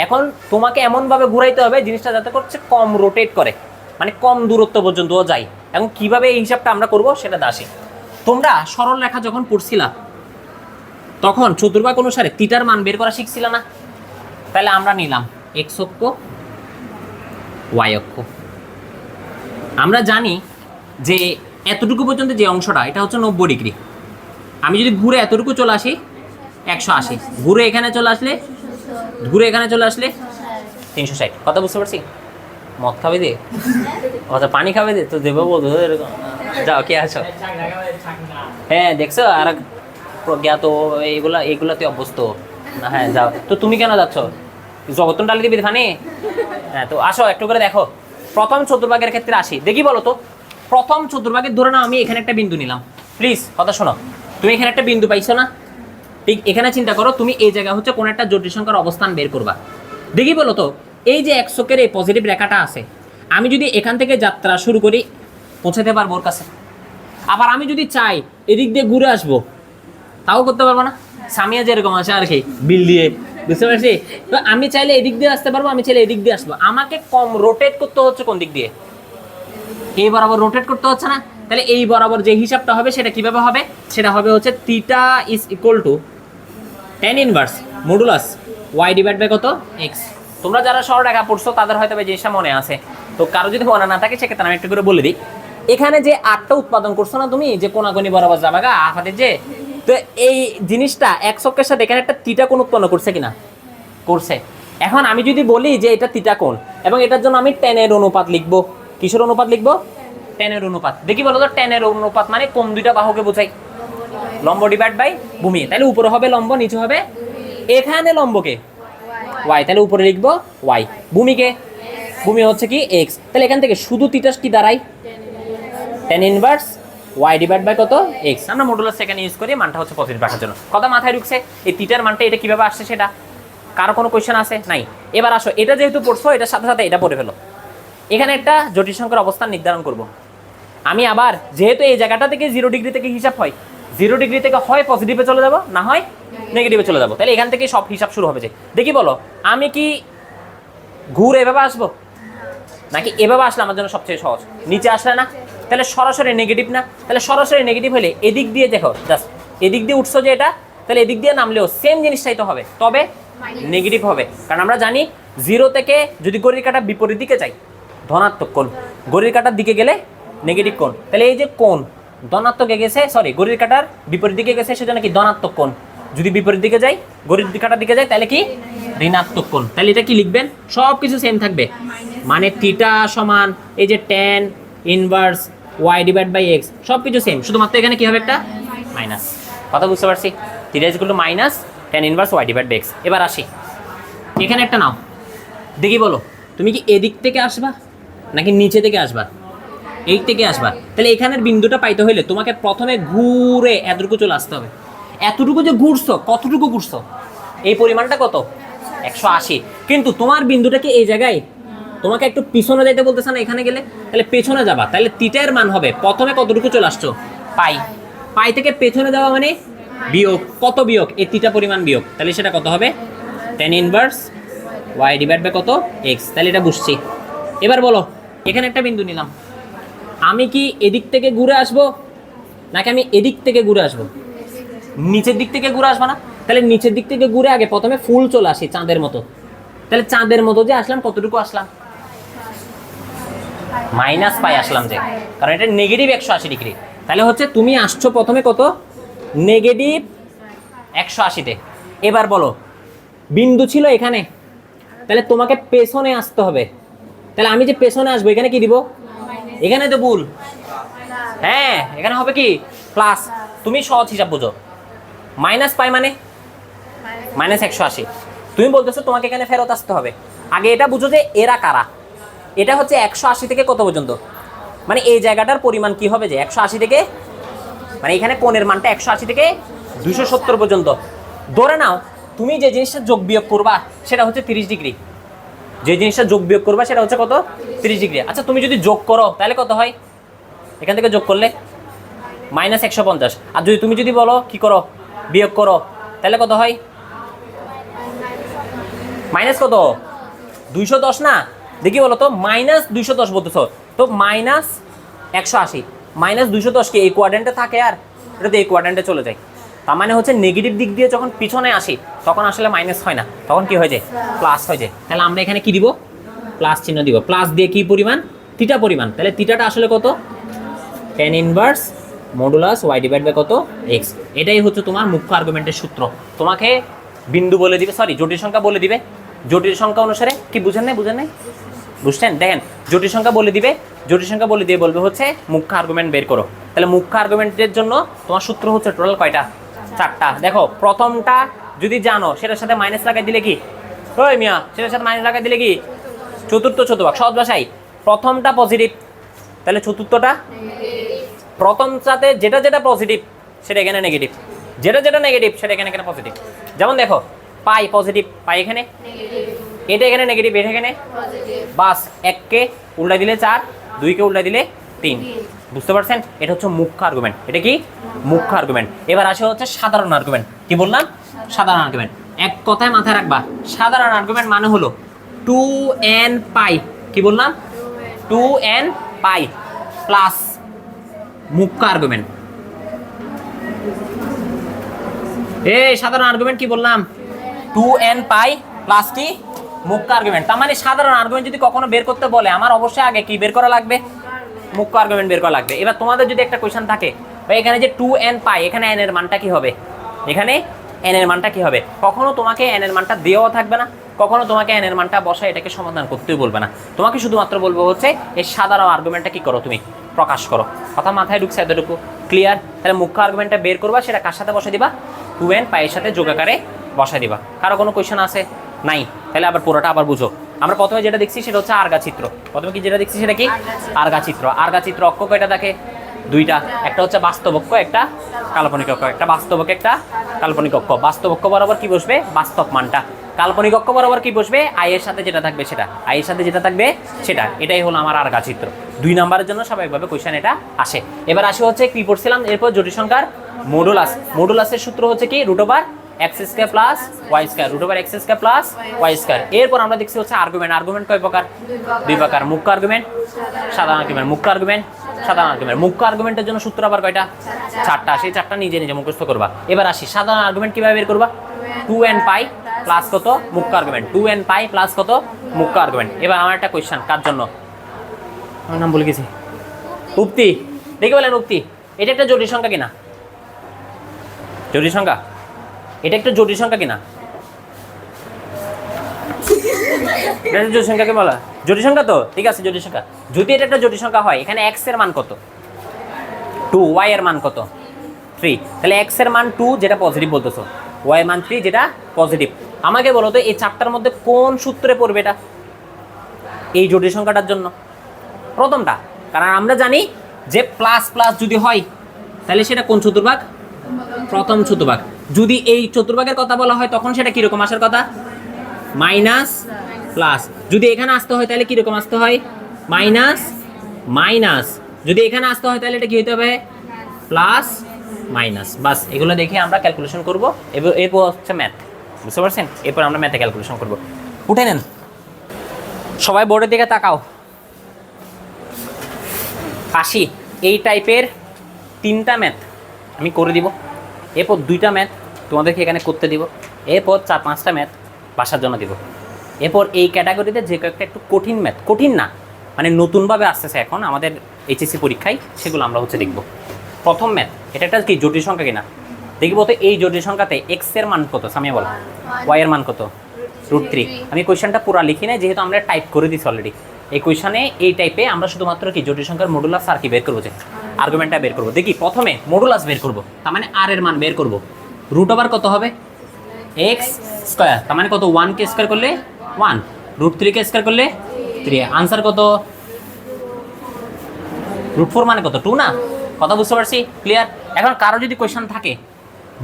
এখন তোমাকে এমনভাবে ঘুরাইতে হবে জিনিসটা যাতে করছে কম রোটেট করে, মানে কম দূরত্ব পর্যন্ত যায়। এখন কিভাবে এই হিসাবটা আমরা করব সেটা দাসি। তোমরা সরল রেখা যখন পড়ছিলা তখন চতুর্ভাগ অনুসারে থিটার মান বের করা শিখছিল না? তাহলে আমরা নিলাম এক্স অক্ষ, ওয়াই অক্ষ। আমরা জানি যে এতটুকু পর্যন্ত যে অংশটা এটা হচ্ছে 90 ডিগ্রি। আমি যদি ঘুরে এতটুকু চলে আসি 180, ঘুরে এখানে চলে আসলে 360। কথা বুঝতে পারছি? মদ খাবে দিয়ে অথবা পানি খাবে দিয়ে তো দেবো বলতো এরকম। যাও কে আছো? হ্যাঁ দেখছো আর প্রজ্ঞাত এইগুলাতে অভ্যস্ত। হ্যাঁ যাও তো। তুমি কেন যাচ্ছ? জগত্তন ডালি দিবি খানে? হ্যাঁ তো আসো একটু করে দেখো। প্রথম চতুর্ভাগের ক্ষেত্রে আসি, দেখি বলো তো। প্রথম চতুর্ভাগের ধরে নাও আমি এখানে একটা বিন্দু নিলাম। প্লিজ কথা শোনো। তুমি এখানে একটা বিন্দু পাইছো না? ঠিক এখানে চিন্তা করো তুমি এই জায়গা হচ্ছে কোন একটা জটিল সংখ্যার অবস্থান বের করবা। দেখি বলো তো এই যে এক অক্ষের এই পজিটিভ রেখাটা আছে, আমি যদি এখান থেকে যাত্রা শুরু করি পৌঁছাতে পারবো ওর কাছে। আবার আমি যদি চাই এদিক দিয়ে ঘুরে আসবো তাও করতে পারবো না। সামিয়া যেরকম আছে আর কি, বিল দিয়ে, বুঝতে পারছি তো। আমি চাইলে এদিক দিয়ে আসতে পারবো, আমি চাইলে এদিক দিয়ে আসবো। আমাকে কম রোটেট করতে হচ্ছে কোন দিক দিয়ে? এই বরাবর রোটেট করতে হচ্ছে না? তাহলে এই বরাবর যে হিসাবটা হবে সেটা কিভাবে হবে? সেটা হবে হচ্ছে theta is equal to tan inverse modulus y divide by কত x। তোমরা যারা সরলরেখা পড়ছো তাদের হয়তো এই জিনিসটা মনে আছে, তো কারো যদি মনে না থাকে সেক্ষেত্রে আমি একটু করে বলে দিই। এখানে যে 8টা উৎপাদন করছো না তুমি, যে কোনাকুনি বরাবর যাবা গা আফাদের যে, তো এই জিনিসটা এক অক্ষের সাথে এখানে একটা থিটা কোণ উৎপন্ন করছে কিনা? করছে। এখন আমি যদি বলি যে এটা থিটা কোণ এবং এটার জন্য আমি tan এর অনুপাত লিখবো। কিসের অনুপাত লিখবো? tan এর অনুপাত। দেখি বলো তো tan এর অনুপাত মানে কোন দুইটা বাহুকে বোঝাই? লম্ব ডিভাইড বাই ভূমি। তাহলে উপরে হবে লম্ব, নিচে হবে, এখানে লম্বকে y, তাহলে উপরে লিখবো y, ভূমিকে, ভূমি হচ্ছে কি x। তাহলে এখান থেকে শুধু থিটা কি দাঁড়ায়? tan inverse y divide by কত x। আমরা মডুলাস সেকেন্ড ইউজ করি, মানটা হচ্ছে পজিটিভ রাখার জন্য। কথা মাথায় ঢুকছে? এই থিটার মানটা এটা কিভাবে আসছে সেটা কারো কোনো কোয়েশ্চেন আছে? নাই। এবার আসো, এটা যেহেতু পড়ছো এটার সাথে সাথে এটা পড়ে ফেলো। এখানে একটা জটিল সংখ্যার অবস্থান নির্ধারণ করব। আমি আবার যেহেতু এই জায়গাটা থেকে 0 ডিগ্রি থেকে হিসাব হয়, 0 ডিগ্রি থেকে হয় পজিটিভে চলে যাব, না হয় নেগেটিভে চলে যাব। তাহলে এখান থেকে সব হিসাব শুরু হবে। যে দেখি বলো আমি কি ঘুরে এভাবে আসবো নাকি এভাবে আসলে আমার জন্য সবচেয়ে সহজ? নিচে আসলে না, তাহলে সরাসরি নেগেটিভ না? তাহলে সরাসরি নেগেটিভ হলে এদিক দিয়ে দেখো, জাস্ট এদিক দিয়ে উঠছো যে এটা, তাহলে এদিক দিয়ে নামলেও সেম জিনিসটাই তো হবে, তবে নেগেটিভ হবে। কারণ আমরা জানি 0 থেকে যদি ঘড়ির কাঁটা বিপরীত দিকে যাই ধনাত্মক কোণ, ঘড়ির কাঁটার দিকে গেলে নেগেটিভ কোণ। তাহলে এই যে কোণ ধনাত্মকে গেছে, সরি ঘড়ির কাঁটার বিপরীত দিকে গেছে সেজন্য কি ধনাত্মক কোণ। যদি বিপরীত দিকে যাই, ঘড়ির কাঁটার দিকে যাই, তাহলে কি ঋণাত্মক কোণ। তাহলে এটা কি লিখবেন? সব কিছু সেম থাকবে, মানে থিটা সমান এই যে tan inverse y divide by x, সব কিছু সেম, শুধুমাত্র এখানে কি হবে একটা মাইনাস। কথা বুঝতে পারছি? Theta is equal to minus tan inverse y divide by x। এবার আসি, এখানে একটা নাও, দেখি বলো তুমি কি এদিক থেকে আসবা নাকি নিচে থেকে আসবা? এই থেকে আসবা। তাহলে এখানের বিন্দুটা পাইতে হইলে তোমাকে প্রথমে ঘুরে এতটুকু চলে আসতে হবে। এতটুকু যে ঘুরছো, কতটুকু ঘুরছো? এই পরিমাণটা কত? 180। কিন্তু তোমার বিন্দুটা কি এই জায়গায়? তোমাকে একটু পিছনে যাইতে বলতেছে না এখানে গেলে? তাহলে পেছনে যাবা। তাহলে থিটার মান হবে প্রথমে কতটুকু চলে আসছো? পাই। পাই থেকে পেছনে যাওয়া মানে বিয়োগ। কত বিয়োগ? এই থিটা পরিমাণ বিয়োগ। তাহলে সেটা কত হবে? tan inverse y divide by কত x। তাহলে এটা বুঝছি। এবার বলো এখানে একটা বিন্দু নিলাম, আমি কি এদিক থেকে ঘুরে আসবো নাকি আমি এদিক থেকে ঘুরে আসবো? নিচের দিক থেকে ঘুরে আসবো না? তাহলে নিচের দিক থেকে ঘুরে আগে প্রথমে ফুল চলে আসি চাঁদের মতো। তাহলে চাঁদের মতো যে আসলাম, কতটুকু আসলাম? মাইনাস পাই আসলাম যে, কারণ এটা নেগেটিভ 180 ডিগ্রি। তাহলে হচ্ছে তুমি আসছো প্রথমে কত? নেগেটিভ 180-তে। এবার বলো বিন্দু ছিল এখানে, তাহলে তোমাকে পেছনে আসতে হবে। তাহলে আমি যে পেছনে আসবো এখানে কি দিব? এখানে তো ভুল, হ্যাঁ এখানে হবে কি প্লাস। তুমি সহজ হিসাব বুঝো, মাইনাস পাই মানে মাইনাস 180। তুমি বলতেছো তোমাকে এখানে ফেরত আসতে হবে। আগে এটা বুঝো যে এরা কারা। এটা হচ্ছে 180 থেকে কত পর্যন্ত, মানে এই জায়গাটার পরিমাণ কি হবে যে 180 থেকে, মানে এখানে কোণের মানটা 180 থেকে 270 পর্যন্ত। ধরে নাও তুমি যে জিনিসটা যোগ বিয়োগ করবা সেটা হচ্ছে 30 ডিগ্রি। যে জিনিসটা যোগ বিয়োগ করবা সেটা হচ্ছে কত, 30 ডিগ্রি। আচ্ছা তুমি যদি যোগ করো তাহলে কত হয়, এখান থেকে যোগ করলে মাইনাস 150। আর যদি তুমি যদি বলো কি করো, বিয়োগ করো, তাহলে কত হয়, মাইনাস কত 210 না। দেখি বলো তো, মাইনাস 210 বলতেছো তো মাইনাস 180 মাইনাস 210 কি এই কোয়াড্রেন্টে থাকে, আর এটা তো এই কোয়াড্রেন্টে চলে যায়। তার মানে হচ্ছে নেগেটিভ দিক দিয়ে যখন পিছনে আসি তখন আসলে মাইনাস হয় না, তখন কি হয়ে যায়, প্লাস হয়ে যায়। তাহলে আমরা এখানে কি দিব, প্লাস চিহ্ন দিব। প্লাস দিয়ে কি পরিমাণ, থিটা পরিমাণ। তাহলে থিটাটা আসলে কত, tan inverse modulus y divide by কত x। এটাই হচ্ছে তোমার মুখ্য আর্গুমেন্টের সূত্র। তোমাকে বিন্দু বলে দিবে, সরি জটিল সংখ্যা বলে দিবে, জটিল সংখ্যা অনুসারে কি বুঝেন নাই, বুঝছেন, দেখেন জটিল সংখ্যা বলে দিবে, জটিল সংখ্যা বলে দিয়ে বলবে হচ্ছে মুখ্য আর্গুমেন্ট বের করো। তাহলে মুখ্য আর্গুমেন্টের জন্য তোমার সূত্র হচ্ছে টোটাল কয়টা, 4টা। দেখো প্রথমটা যদি জানো সেটার সাথে মাইনাস লাগাই দিলে কি, ওই মিয়া সেটার সাথে মাইনাস লাগাই দিলে কি, চতুর্থ চতুর্ভাগ। সহজ ভাষায় প্রথমটা পজিটিভ, তাহলে চতুর্থটা প্রথমটাতে যেটা যেটা পজিটিভ সেটা এখানে নেগেটিভ, যেটা যেটা নেগেটিভ সেটা এখানে এখানে পজিটিভ। যেমন দেখো পাই পজিটিভ, পাই এখানে, এটা এখানে নেগেটিভ, এটা এখানে বাস। 1কে উল্টা দিলে 4, 2কে উল্টা দিলে 3। বুঝতে পারছেন, এটা হচ্ছে মুখ্য আর্গুমেন্ট। এটা কি মুখ্য আর্গুমেন্ট। এবার আসে হচ্ছে সাধারণ আর্গুমেন্ট। কি বললাম, সাধারণ আর্গুমেন্ট। এক কথায় মাথায় রাখবা, সাধারণ আর্গুমেন্ট মানে হলো 2n পাই, কি বললাম 2n পাই প্লাস মুখ্য আর্গুমেন্ট। এই সাধারণ আর্গুমেন্ট কি বললাম, 2n পাই প্লাস কি মুখ্য আর্গুমেন্ট। তার মানে সাধারণ আর্গুমেন্ট যদি কখনো বের করতে বলে আমার অবশ্যই আগে কি বের করা লাগবে, মুখ্য আর্গুমেন্ট বের করা লাগবে। এবার তোমাদের যদি একটা কোয়েশ্চেন থাকে ভাই এখানে যে 2n পাই, এখানে n এর মানটা কি হবে, এখানে n এর মানটা কি হবে, কখনো তোমাকে n এর মানটা দেওয়া থাকবে না, কখনো তোমাকে n এর মানটা বসা এটাকে সমাধান করতেই বলবে না। তোমাকে শুধুমাত্র বলবো হচ্ছে এই সাধারণ আর্গুমেন্টটা কি করো, তুমি প্রকাশ করো। কথা মাথায় ঢুকছে এতটুকু ক্লিয়ার? তাহলে মুখ্য আর্গুমেন্টটা বের করবা, সেটা কার সাথে বসে দিবা, 2n পাইয়ের সাথে যোগাকারে বসাই দিবা। কারো কোনো কোয়েশ্চেন আছে নাই? তাহলে আবার পুরোটা আবার বুঝো। আমরা প্রথমে যেটা দেখছি সেটা হচ্ছে আর্গা চিত্র। প্রথমে কি যেটা দেখছি সেটা কি, আর্গা চিত্র। আর্গা চিত্র অক্ষ কয়টা দেখে, 2টা। একটা হচ্ছে বাস্তব অক্ষ, একটা কাল্পনিক অক্ষ। একটা বাস্তব অক্ষ, একটা কাল্পনিক অক্ষ। বাস্তব অক্ষ বরাবর কি বসবে, বাস্তব মানটা। কাল্পনিক অক্ষ বরাবর কি বসবে, আই এর সাথে যেটা থাকবে সেটা, আই এর সাথে যেটা থাকবে সেটা। এটাই হলো আমার আর্গা চিত্র। 2 নম্বরের জন্য স্বাভাবিকভাবে কোয়েশ্চেন এটা আসে। এবার আসে হচ্ছে কি পড়ছিলাম, এরপর জটিল সংখ্যার মডুলাস। মডুলাসের সূত্র হচ্ছে কি, √x² plus y², √x² plus y²। এরপর আমরা দেখছি হচ্ছে আর্গুমেন্ট। আর্গুমেন্ট কয় প্রকার, 2 প্রকার। মুখ্য আর্গুমেন্ট, সাধারণ আর্গুমেন্ট। মুখ্য আর্গুমেন্ট, সাধারণ আর্গুমেন্ট। মুখ্য আর্গুমেন্টের জন্য সূত্র আবার কয়টা, 4টা। সেই 4টা নিজে নিজে মুখস্থ করবা। এবার আসি সাধারণ আর্গুমেন্ট কিভাবে বের করবা, 2n পাই প্লাস কত মুখ্য আর্গুমেন্ট, 2n পাই প্লাস কত মুখ্য আর্গুমেন্ট। এবার আমার একটা কোয়েশ্চেন, কার জন্য, আমার নাম বলে গেছি, উক্তি। দেখে বলেন উক্তি, এটা একটা জটিল সংখ্যা কিনা, জটিল সংখ্যা, এটা একটা জটিল সংখ্যা কিনা, এটা জটিল সংখ্যাকে বলা জটিল সংখ্যা তো, ঠিক আছে জটিল সংখ্যা। যদি এটা একটা জটিল সংখ্যা হয়, এখানে x এর মান কত 2, y এর মান কত 3, তাহলে x এর মান 2 যেটা পজিটিভ বলতেছো, y এর মান 3 যেটা পজিটিভ। আমাকে বলো তো এই 4টার মধ্যে কোন সূত্রে পড়বে এটা, এই জটিল সংখ্যাটার জন্য প্রথমটা। কারণ আমরা জানি যে প্লাস প্লাস যদি হয় তাহলে সেটা কোন চতুর্ভাগ, প্রথম চতুর্ভাগ। যদি এই চতুর্ভাগের কথা বলা হয় তখন সেটা কিরকম আসার কথা, মাইনাস প্লাস। যদি এখানে আসতে হয় তাহলে কিরকম আসতে হয়, মাইনাস মাইনাস। যদি এখানে আসতে হয় তাহলে এটা কি হতে হবে, প্লাস মাইনাস। বাস এগুলো দেখে আমরা ক্যালকুলেশন করবো। এরপর হচ্ছে ম্যাথ, বুঝতে পারছেন? এরপর আমরা ম্যাথে ক্যালকুলেশন করবো। উঠে নেন সবাই, বোর্ডের দিকে তাকাও। আসি এই টাইপের 3টা ম্যাথ আমি করে দিব, এরপর 2টা ম্যাথ তোমাদেরকে এখানে করতে দিব, এরপর 4-5টা ম্যাথ বাসার জন্য দিব। এরপর এই ক্যাটাগরিতে যে কয়েকটা একটু কঠিন ম্যাথ, কঠিন না মানে নতুনভাবে আসতেছে এখন আমাদের এইচএসসি পরীক্ষায়, সেগুলো আমরা হচ্ছে দেখব। প্রথম ম্যাথ, এটা একটা কি জটিল সংখ্যা কিনা দেখব। তো এই জটিল সংখ্যাতে x এর মান কত, সামিয়া বল, y এর মান কত, √3। আমি কোয়েশ্চেনটা পুরো লিখি নাই, যেহেতু আমরা টাইপ করে দিছি অলরেডি। এই কোয়েশ্চনে এই টাইপে আমরা শুধুমাত্র কি জটিল সংখ্যার মডুলাস আর কি বের করবো, যে আর্গুমেন্টটা বের করবো। দেখি প্রথমে মডুলাস বের করবো, তার মানে আর এর মান বের করবো। রুট ওভার কত হবে এক্স স্কোয়ার, তার মানে কত 1কে স্কোয়ার করলে 1, রুট 3কে স্কোয়ার করলে 3, আনসার কত রুট 4 মানে কত 2 না? কথা বুঝতে পারছি? ক্লিয়ার? এখন কারো যদি কোয়েশ্চেন থাকে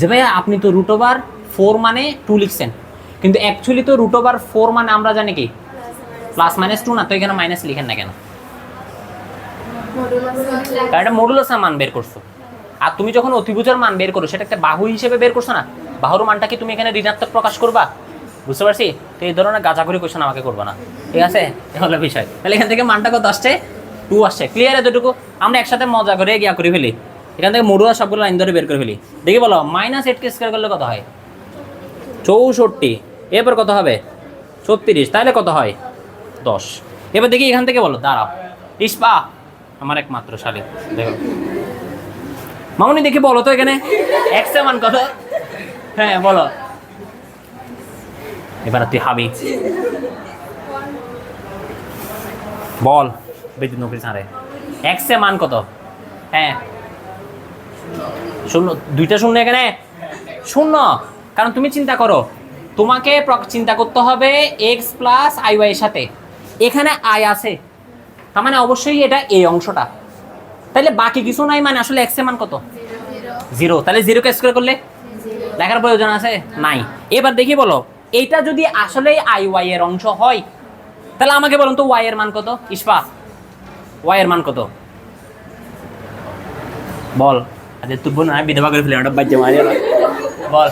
যে ভাইয়া আপনি তো রুট ওভার 4 মানে 2 লিখছেন, কিন্তু অ্যাকচুয়ালি তো রুট ওভার 4 মানে আমরা জানি কি প্লাস মাইনাস 2 না, তো এখানে মাইনাস লিখেন না কেন? কারণ এটা মডুলাসের মান বের করছো, আর তুমি যখন অতিভুজের মান বের করো সেটা একটা বাহু হিসেবে বের করছো না, বাহুর মানটা কি তুমি এখানে ঋণাত্মক প্রকাশ করবা? বুঝতে পারছি? তো এই ধরনের গাঁজাখুরি কোয়েশ্চেন আমাকে করবো না, ঠিক আছে? এটা হলো বিষয়। তাহলে এখান থেকে মানটা কত আসছে 2 আসছে। ক্লিয়ার? এতটুকু আমরা একসাথে মজা করে গিয়া করে ফেলি, এখান থেকে মডুলাস সবগুলো লাইন ধরে বের করে ফেলি। দেখি বলো -8কে স্কোয়ার করলে কত হয় 64, এরপর কত হবে 36, তাহলে কত হয় 10। এবার দেখি এখান থেকে বলো, দাঁড়াও ইস্পা আমার একমাত্র শালী, দেখো মামুনি দেখি বলো তো এখানে এক্স এর মান কত? হ্যাঁ বলো, এবার তুই হাবি বল, বিদ্যুৎ নকরি সারে এক্স এর মান কত? হ্যাঁ শূন্য, দুইটা শূন্য এখানে শূন্য, কারণ তুমি চিন্তা করো, তোমাকে চিন্তা করতে হবে এক্স প্লাস আই ওয়াই এর সাথে, এখানে আই আছে, তার মানে অবশ্যই এটা এই অংশটা, তাহলে বাকি কিছু নাই, মানে আসলে এক্স এর মান কত 0, তাহলে 0কে স্কোয়ার করলে লেখার প্রয়োজন আছে নাই। এবার দেখি বলো এইটা যদি আসলে আই ওয়াই এর অংশ হয়, তাহলে আমাকে বলুন তো ওয়াই এর মান কত? ইস্পা ওয়াই এর মান কত বল? আচ্ছা তুই বোন আমি বিধবা করে ফেলি, ওটা বাজ্যে মারি বল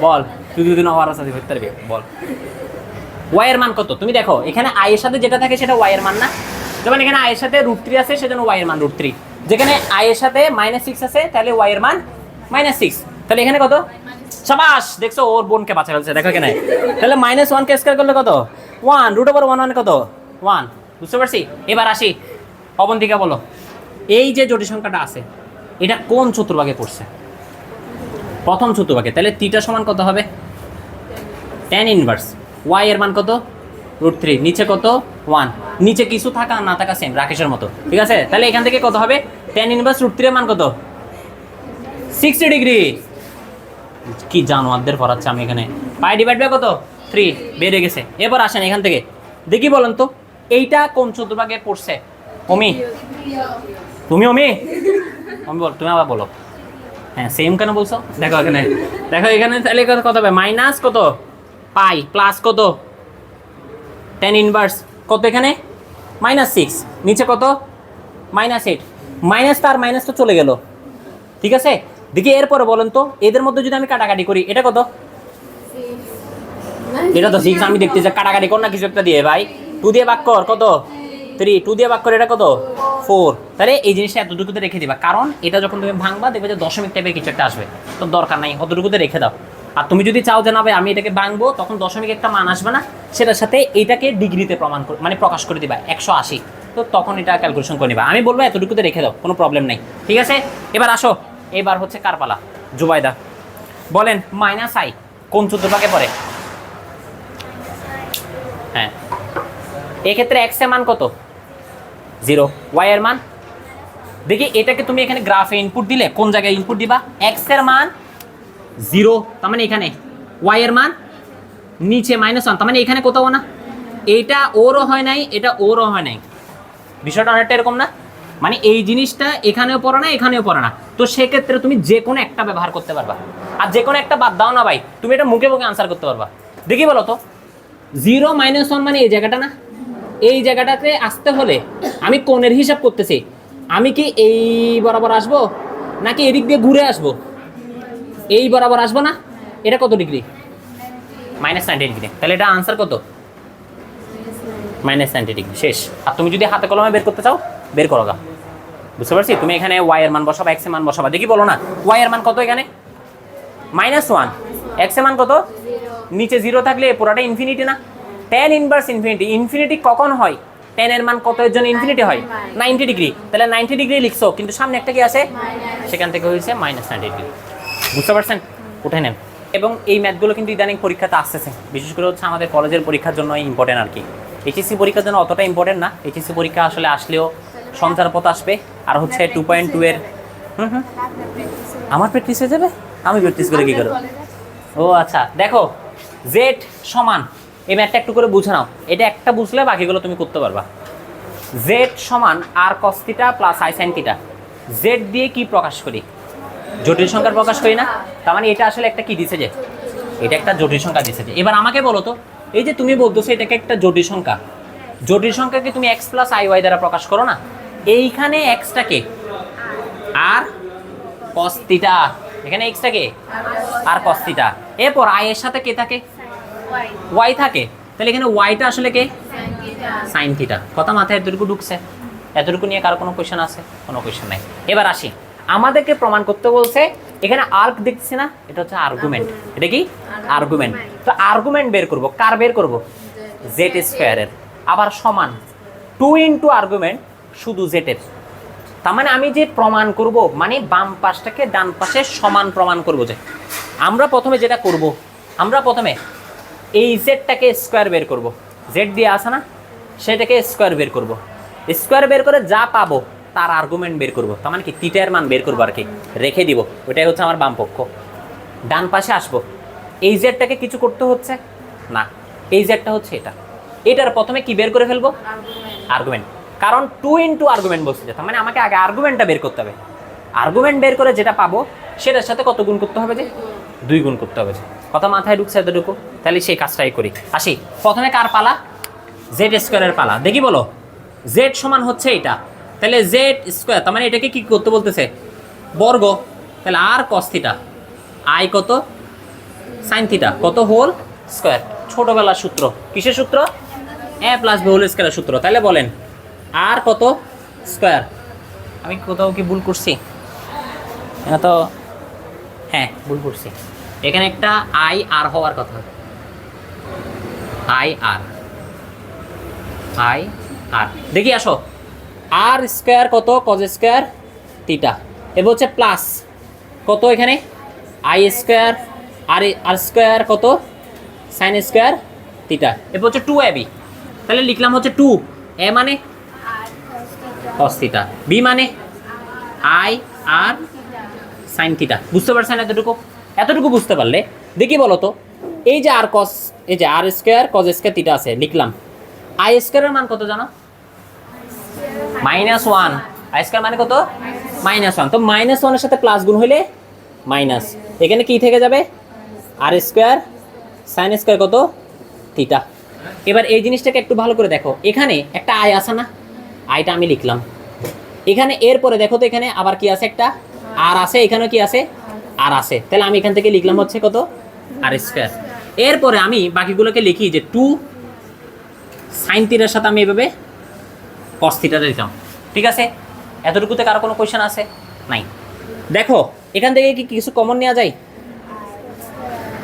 বল, তুই দুদিন আবার আছে ধরতে পারবি, বল ওয়াই এর মান কত? তুমি দেখো এখানে আই এর সাথে যেটা থাকে সেটা ওয়াই এর মান না, যেমন এখানে আই এর সাথে √3 আছে সেজন্য ওয়াই এর মান √3, যেখানে আই এর সাথে -6 আছে তাহলে ওয়াই এর মান -6, তাহলে এখানে কত? শাবাশ, দেখছো ওর বোনকে বাঁচা ফেলছে, দেখো এখানে, তাহলে -1কে স্কয়ার করলে কত 1, √1 মানে কত 1, বুঝতে পারছি? এবার আসি অবন্তিকা বলো এই যে জটিল সংখ্যাটা আছে এটা কোন চতুর্ভাগে পড়ছে? প্রথম চতুর্ভাগে, তাহলে থিটা সমান কত হবে? tan ইনভার্স ওয়াই এর মান কত √3, নিচে কত 1, নিচে কিছু থাকা না থাকা সেম রাকেশের মতো, ঠিক আছে? তাহলে এখান থেকে কত হবে tan ইনভার্স √3 এর মান কত 60 ডিগ্রি। কি জানোয়ারদের পড়াচ্ছে আমি এখানে, পাই ডিভাইড বাই কত 3 বেড়ে গেছে। এবার আসেন এখান থেকে দেখি বলেন তো এইটা কোন চতুর্ভাগে পড়ছে? অমি তুমি অমি আমি বল, তুমি আবার বলো, হ্যাঁ সেম কেন বলছো? দেখো এখানে, দেখো এখানে তাহলে কত হবে মাইনাস কত পাই প্লাস কত tan ইনভার্স কত, এখানে -6, নিচে কত -8, মাইনাস তার মাইনাস তো চলে গেল, ঠিক আছে? দেখি এরপরে বলেন তো এদের মধ্যে যদি আমি কাটাকাটি করি এটা কত? এটা তো 6, আমি দেখতে চাই কাটাকাটি কর না কিছু একটা দিয়ে, ভাই 2 দিয়ে ভাগ কর কত 3, 2 দিয়ে ভাগ করে এটা কত 4, তাহলে এই জিনিসটা এতটুকুতে রেখে দিবা, কারণ এটা যখন তুমি ভাঙবা দেখবে যে দশমিক টাইপের কিছু একটা আসবে, তো দরকার নাই অতটুকুতে রেখে দাও। আর তুমি যদি চাও যে না ভাই আমি এটাকে ভাঙবো, তখন দশমিক একটা মান আসবে না, সেটার সাথে এইটাকে ডিগ্রিতে মানে প্রকাশ করে দিবা 180, তো তখন এটা ক্যালকুলেশন করে নিবা। আমি বলবো এতটুকুতে রেখে দাও, কোনো প্রবলেম নাই, ঠিক আছে? এবার আসো, এবার হচ্ছে কার পালা? জুবাইদা বলেন -i কোন চতুর্ভাগে পড়ে? হ্যাঁ এক্ষেত্রে এক্স এর মান কত 0, ওয়াই এর মান দেখি, এটাকে তুমি এখানে গ্রাফে ইনপুট দিলে কোন জায়গায় ইনপুট দিবা? এক্স এর মান 0, তার মানে এখানে ওয়াই এর মান নিচে -1, তার মানে এখানে কোথাও না, এইটা ওরও হয় নাই এটা ওরও হয় নাই, বিষয়টা অনেকটা এরকম না? মানে এই জিনিসটা এখানেও পড়ে না এখানেও পড়ে না, তো সেক্ষেত্রে তুমি যে কোনো একটা ব্যবহার করতে পারবা, আর যে কোনো একটা বাদ দাও না ভাই, তুমি এটা মুখে মুখে আনসার করতে পারবা। দেখি বলো তো 0 -1 মানে এই জায়গাটা না, এই জায়গাটাতে আসতে হলে আমি কোণের হিসাব করতেছি, আমি কি এই বরাবর আসবো নাকি এদিক দিয়ে ঘুরে আসবো? এই বরাবর আসবো না, এটা কত ডিগ্রি -90 ডিগ্রি, তাহলে এটা আনসার কত -90 ডিগ্রি, শেষ। আর তুমি যদি হাতে কলমে বের করতে চাও বের করো গা, বুঝতে পারছি? তুমি এখানে ওয়াই এর মান বসাবা এক্স এর মান বসাবা, দেখি বলো না ওয়াই এর মান কত এখানে -1, এক্স এর মান কত, নিচে 0 থাকলে পুরোটা ইনফিনিটি না, tan ইনভার্স ইনফিনিটি, ইনফিনিটি কখন হয়? tan এর মান কত এর জন্য ইনফিনিটি হয় 90 ডিগ্রি, তাহলে 90 ডিগ্রি লিখছো কিন্তু সামনে একটা কি আছে, সেখান থেকে হয়েছে -90 ডিগ্রি, বুঝতে পারছেন? উঠে নেন। এবং এই ম্যাথগুলো কিন্তু ইদানিং পরীক্ষাতে আসতেছে, বিশেষ করে হচ্ছে আমাদের কলেজের পরীক্ষার জন্য ইম্পর্টেন্ট আর কি। এইচএসসি পরীক্ষার জন্য অতটা ইম্পর্টেন্ট না, এইচএসসি পরীক্ষা আসলে আসলেও সঞ্চারপথ আসবে, আর হচ্ছে 2.2 এর আমার প্র্যাকটিস হয়ে যাবে। আমি প্র্যাকটিস করে কি করো? ও আচ্ছা, দেখো জেড সমান, এই ম্যাথটা একটু করে বুঝে নাও, এটা একটা বুঝলে বাকিগুলো তুমি করতে পারবা। জেড সমান আর cos theta plus i sine theta. Z দিয়ে কি প্রকাশ করি? জটিল সংখ্যার প্রকাশ করি না? তার মানে এটা আসলে একটা কি দিছে যে, এটা একটা জটিল সংখ্যা দিছে যে। এবার আমাকে বলো তো, এই যে তুমি বলতেছো এটাকে একটা জটিল সংখ্যা, জটিল সংখ্যাকে তুমি এক্স প্লাস আই ওয়াই দ্বারা প্রকাশ করো না? এইখানে এক্সটাকে আর কস থিটা, এখানে এক্সটাকে আর কস থিটা, এরপর আই এর সাথে কে থাকে? ওয়াই থাকে। তাহলে এখানে ওয়াইটা আসলে কে? Sine theta. কথা মাথায় এতটুকু ঢুকছে? এতটুকু নিয়ে কারো কোনো কোয়েশ্চেন আছে? কোনো কোয়েশ্চেন নাই। এবার আসি, আমাদেরকে প্রমাণ করতে বলছে এখানে আর্ক দেখছি না, এটা হচ্ছে আর্গুমেন্ট। এটা কি? আর্গুমেন্ট। তো আর্গুমেন্ট বের করব, কার বের করব? জেড স্কোয়ারের। আবার সমান 2 ইন্টু আর্গুমেন্ট শুধু জেটের। তার মানে আমি যে প্রমাণ করব, মানে বাম পাশটাকে ডান পাশে সমান প্রমাণ করব। যে আমরা প্রথমে যেটা করব, আমরা প্রথমে এই জেডটাকে স্কোয়ার বের করব, জেড দিয়ে আসে না, সেটাকে স্কোয়ার বের করব। স্কোয়ার বের করে যা পাবো তার আর্গুমেন্ট বের করব। তার মানে কি থিটার মান বের করবো আর কি, রেখে দিব। ওইটাই হচ্ছে আমার বাম পক্ষ। ডান পাশে আসবো, এই জেডটাকে কিছু করতে হচ্ছে না, এই জেডটা হচ্ছে এটা, এটার প্রথমে কি বের করে ফেলবো? আর্গুমেন্ট। কারণ 2 ইন্টু আর্গুমেন্ট বলছে, তার মানে আমাকে আগে আর্গুমেন্টটা বের করতে হবে। আর্গুমেন্ট বের করে যেটা পাবো সেটার সাথে কত গুণ করতে হবে? যে 2 গুণ করতে হবে। যে কথা মাথায় ঢুকছে এতটুকু? তাহলে সেই কাজটাই করি। আসি, প্রথমে কার পালা? জেড স্কোয়ারের পালা। দেখি বলো, জেড সমান হচ্ছে এটা, তাহলে জেড স্কোয়ার, তার মানে এটাকে কি করতে বলতেছে? বর্গ। তাহলে আর কস থিটা, আই কত? সাইন থিটা, কত? Whole square. ছোটবেলার সূত্র, কিসের সূত্র? এ প্লাস বি হোল স্কোয়ারের সূত্র। তাহলে বলেন আর কত স্কোয়ার? আমি কোথাও কি ভুল করছি? এটা তো হ্যাঁ ভুল করছি। এখানে একটা আই আর হওয়ার কথা, আই আর, আই আর। দেখি আসো, আর স্কোয়ার কত? Cos square theta. এবার হচ্ছে প্লাস কত এখানে? আই স্কোয়ার আর আর স্কোয়ার কত? Sine square theta. এবার হচ্ছে 2 এবি। তাহলে লিখলাম হচ্ছে 2, এ মানে কস থিটা, বি মানে আই আর সাইন থিটা। বুঝতে পারছেন এতটুকু? এতটুকু বুঝতে পারলে দেখি বলো তো, এই যে আর কস, এই যে আর স্কোয়ার কজ স্কোয়ার থিটা আছে, লিখলাম। আই স্কোয়ারের মান কত জানো? -1। আই স্কোয়ার মানে কত? -1। তো -1 এর সাথে প্লাস গুণ হইলে মাইনাস, এখানে কি থেকে যাবে? আর স্কোয়ার সাইন স্কোয়ার কত? থিটা। এবার এই জিনিসটাকে একটু ভালো করে দেখো, এখানে একটা আই আছে না, আইটা আমি লিখলাম। এখানে এরপরে দেখো তো, এখানে আবার কি আছে? একটা আর আছে, এখানেও কি আছে? আর আছে। তাহলে আমি এখান থেকে লিখলাম হচ্ছে কত? আর স্কোয়ার। এরপরে আমি বাকিগুলোকে লিখি যে 2 সাইন থিটার সাথে আমি এভাবে কস থিটাটা দিতাম। ঠিক আছে? এতটুকুতে কারো কোনো কোয়েশ্চেন আছে? নাই। দেখো এখান থেকে কি কিছু কমন নেওয়া যায়?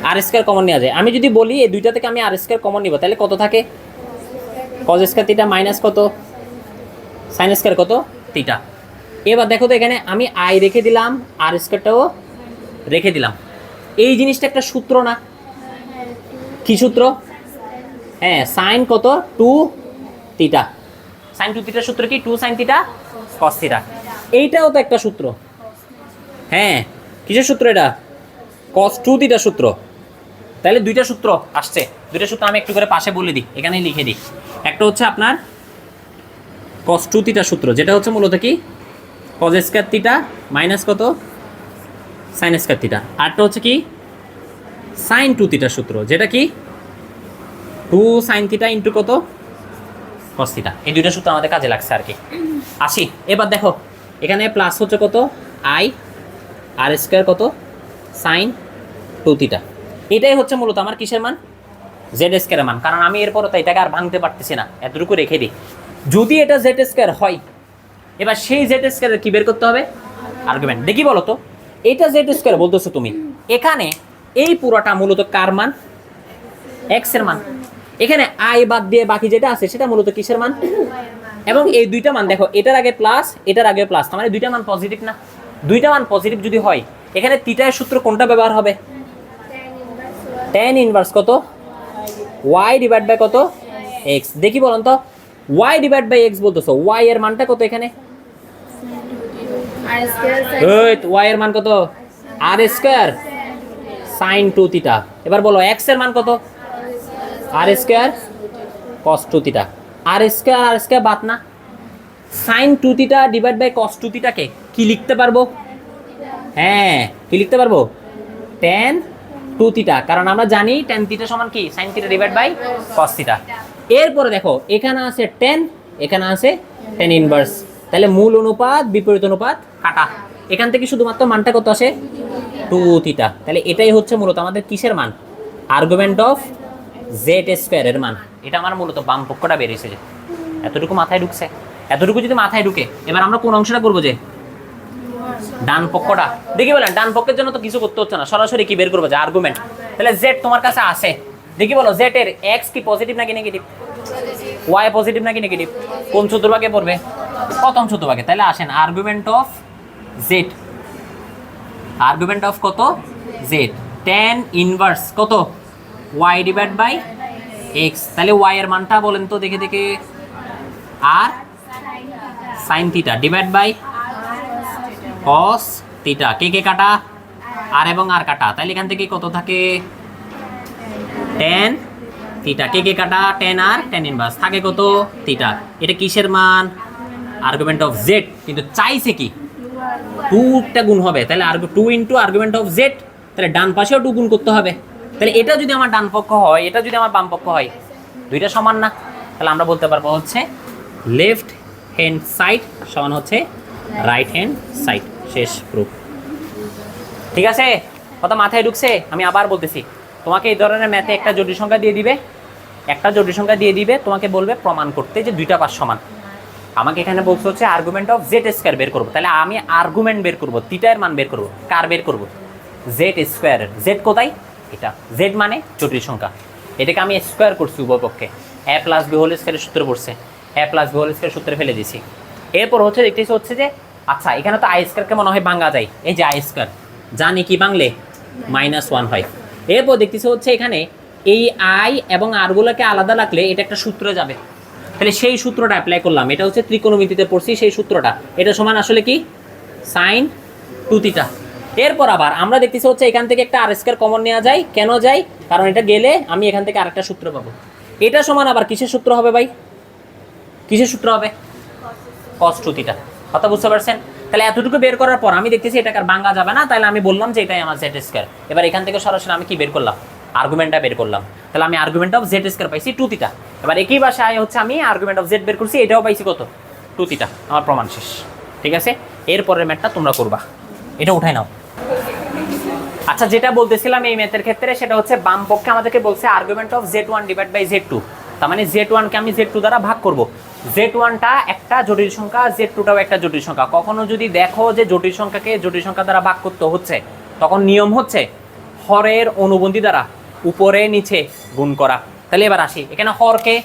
আর স্কোয়ার কমন নেওয়া যায়। আমি যদি বলি এই দুইটা থেকে আমি আর স্কোয়ার কমন নিব, তাহলে কত থাকে? কজ স্কোয়ার থিটা মাইনাস কত? সাইন স্কোয়ার কত? থিটা। এবার দেখো তো, এখানে আমি আই রেখে দিলাম, আর স্কোয়ারটাও রেখে দিলাম। এই জিনিসটা একটা সূত্র না? কি সূত্র? হ্যাঁ, সাইন কত? 2 থিটা। সাইন 2 থিটার সূত্র কি? 2 সাইন থিটা কস থিটা। এইটাও তো একটা সূত্র। হ্যাঁ, কিসের সূত্র এটা? কস 2 থিটার সূত্র। তাহলে দুইটা সূত্র আসছে, দুইটা সূত্র আমি একটু করে পাশে বলে দিই, এখানেই লিখে দিই। একটা হচ্ছে আপনার কস 2 থিটার সূত্র, যেটা হচ্ছে মূলত কি? কজ স্কোয়ার থিটা মাইনাস কত? Sine square theta. আরটা হচ্ছে কি? সাইন 2 থিটার সূত্র, যেটা কি? 2 সাইন থিটা ইন্টু কত? Cos theta. এই দুইটা সূত্র আমাদের কাজে লাগছে আর কি। আসি, এবার দেখো এখানে প্লাস হচ্ছে কত? আই আর স্কোয়ার কত? Sine 2 theta. এটাই হচ্ছে মূলত আমার কিসের মান? জেড স্কোয়ারের মান। কারণ আমি এরপরও তো এটাকে আর ভাঙতে পারতেছি না, এতটুকু রেখে দিই। যদি এটা জেড স্কোয়ার হয়, এবার সেই জেড স্কোয়ারের কি বের করতে হবে? আর্গুমেন্ট। দেখি বলো তো, এটা জেড স্কোয়ার বলতেছো তুমি, এখানে এই পুরোটা মূলত কার মান? এক্স এর মান। এখানে আই বাদ দিয়ে বাকি যেটা আছে সেটা মূলত কিসের মান? এবং এই দুইটা মান দেখো, এটার আগে প্লাস, এটার আগে প্লাস, তার মানে দুইটা মান পজিটিভ না? দুইটা মান পজিটিভ যদি হয়, এখানে থিটার সূত্র কোনটা ব্যবহার হবে? tan ইনভার্স কত? y ডিভাইড বাই কত? x। দেখি বলুন তো, y ডিভাইড বাই x বলতেছো, y এর মানটা কত এখানে? আর স্কয়ার y এর মান কত? r square sine 2 theta. এবার বলো এক্স এর মান কত? R square cos 2 theta. R square বাদ না, sine 2 theta divide by cos 2 থিটাকে কি লিখতে পারবো? হ্যাঁ, কি লিখতে পারবো? tan 2 থিটা, কারণ আমরা জানি tan থিটা সমান কি sin theta divide by cos theta. এরপরে দেখো এখানে আছে tan, এখানে আছে tan ইনভার্স, তাহলে মূল অনুপাত বিপরীত অনুপাত কাটা, এখান থেকে শুধুমাত্র মানটা কত আসে? 2 থিটা। তাহলে এটাই হচ্ছে মূলত আমাদের কিসের মান? আর্গুমেন্ট অফ জেড স্কয়ার এর মান। এটা আমার মূলত বাম পক্ষটা বেরিয়েছে। যে এতটুকু মাথায় ঢুকছে? এতটুকু যদি মাথায় ঢুকে, এবার আমরা কোন অংশটা করবো? যে ডান পক্ষটা। দেখি বলেন, ডান পক্ষের জন্য তো কিছু করতে হচ্ছে না, সরাসরি কি বের করবো? যে আর্গুমেন্ট। তাহলে জেড তোমার কাছে আছে, দেখি বলো জেড এর এক্স কি পজিটিভ নাকি নেগেটিভ? ওয়াই পজিটিভ নাকি নেগেটিভ? কোন চতুর্ভাগে পড়বে? প্রথম চতুর্ভাগে। তাহলে আসেন argument of z, argument of কত? জেড। tan ইনভার্স কত? Y divide by x. তাহলে ওয়াই এর মানটা বলেন তো দেখে দেখে? R sine theta divide by cos theta. কে কে কাটা? আর এবং আর কাটা। তাহলে এখান থেকে কত থাকে? tan theta. কে কে কাটা? tan আর tan ইনভার্স থাকে কত? থিটা। এটা কিসের মান? Argument of Z. কিন্তু চাইছে কি? 2টা গুণ হবে, তাহলে 2 ইন্টু আর্গুমেন্ট অফ জেড, তাহলে ডান পাশেও 2 গুণ করতে হবে। তাহলে এটা যদি আমার ডান পক্ষ হয়, এটা যদি আমার বাম পক্ষ হয়, দুইটা সমান না? তাহলে আমরা বলতে পারবো হচ্ছে লেফট হ্যান্ড সাইড সমান হচ্ছে রাইট হ্যান্ড সাইড। শেষ প্রুফ। ঠিক আছে, কথা মাথায় ঢুকছে? আমি আবার বলতেছি, তোমাকে এই ধরনের ম্যাথে একটা জটিল সংখ্যা দিয়ে দিবে, একটা জটিল সংখ্যা দিয়ে দিবে, তোমাকে বলবে প্রমাণ করতে যে দুইটা পাশ সমান। আমাকে এখানে বলতে হচ্ছে আর্গুমেন্ট অফ জেড স্কয়ার বের করবো। তাহলে আমি আর্গুমেন্ট বের করবো, থিটার মান বের করবো। কার বের করবো? জেড স্কয়ারের। জেড কোথায়? এটা জেড মানে জটিল সংখ্যা, এটাকে আমি স্কয়ার করছি উভয় পক্ষে। এ প্লাস বি হোল স্কয়ারের সূত্র পড়ছে, এ প্লাস বি হোল স্কয়ার সূত্রে ফেলে দিছি। এরপর হচ্ছে দেখতেছি হচ্ছে যে আচ্ছা এখানে তো আই স্কয়ারকে মনে হয় ভাঙা যায়, এই যে আই স্কয়ার জানি কি ভাঙলে -1 হয়। এরপর দেখতেছি হচ্ছে এখানে এই আই এবং আরগুলোকে আলাদা রাখলে এটা একটা সূত্রে যাবে, তাহলে সেই সূত্রটা অ্যাপ্লাই করলাম। এটা হচ্ছে ত্রিকোণমিতিতে পড়ছি সেই সূত্রটা। এটা সমান আসলে কি? Sine 2 theta. এরপর আবার আমরা দেখতেছি হচ্ছে এখান থেকে একটা আর স্কয়ার কমন নেওয়া যায়। কেন যায়? কারণ এটা গেলে আমি এখান থেকে আরেকটা সূত্র পাবো। এটা সমান আবার কিসের সূত্র হবে ভাই? কিসের সূত্র হবে? cos 2 theta. কথা বুঝতে পারছেন? তাহলে এতটুকু বের করার পর আমি দেখতেছি এটাকে আর ভাঙা যাবে না, তাহলে আমি বললাম যে এটাই আমার জেড স্কয়ার। এবার এখান থেকে সরাসরি আমি কি বের করলাম? আর্গুমেন্টটা বের করলাম। তাহলে আমি আর্গুমেন্ট অফ জেড স্কয়ার পাইছি 2 থিটা। এবার একই ভাষায় হচ্ছে আমি আর্গুমেন্ট অফ জেড বের করছি, এটাও পাইছি কত? 2 থিটা। আমার প্রমাণ শেষ। ঠিক আছে, এরপরের ম্যাথটা তোমরা করবা, এটা উঠাই নাও। আচ্ছা, যেটা বলতেছিলাম এই ম্যাথের ক্ষেত্রে সেটা হচ্ছে বাম পক্ষে আমাদেরকে বলছে argument of z1 divide by z2। তার মানে z1 কে আমি z2 দ্বারা ভাগ করব। z1টা একটা জটিল সংখ্যা, z2টাও একটা জটিল সংখ্যা। কখনো যদি দেখো যে জটিল সংখ্যাকে জটিল সংখ্যা দ্বারা ভাগ করতে হচ্ছে, তখন নিয়ম হচ্ছে হরের অনুবন্ধী দ্বারা উপরে নিচে গুণ করা। তাহলে এবার আসি, এখানে হরকে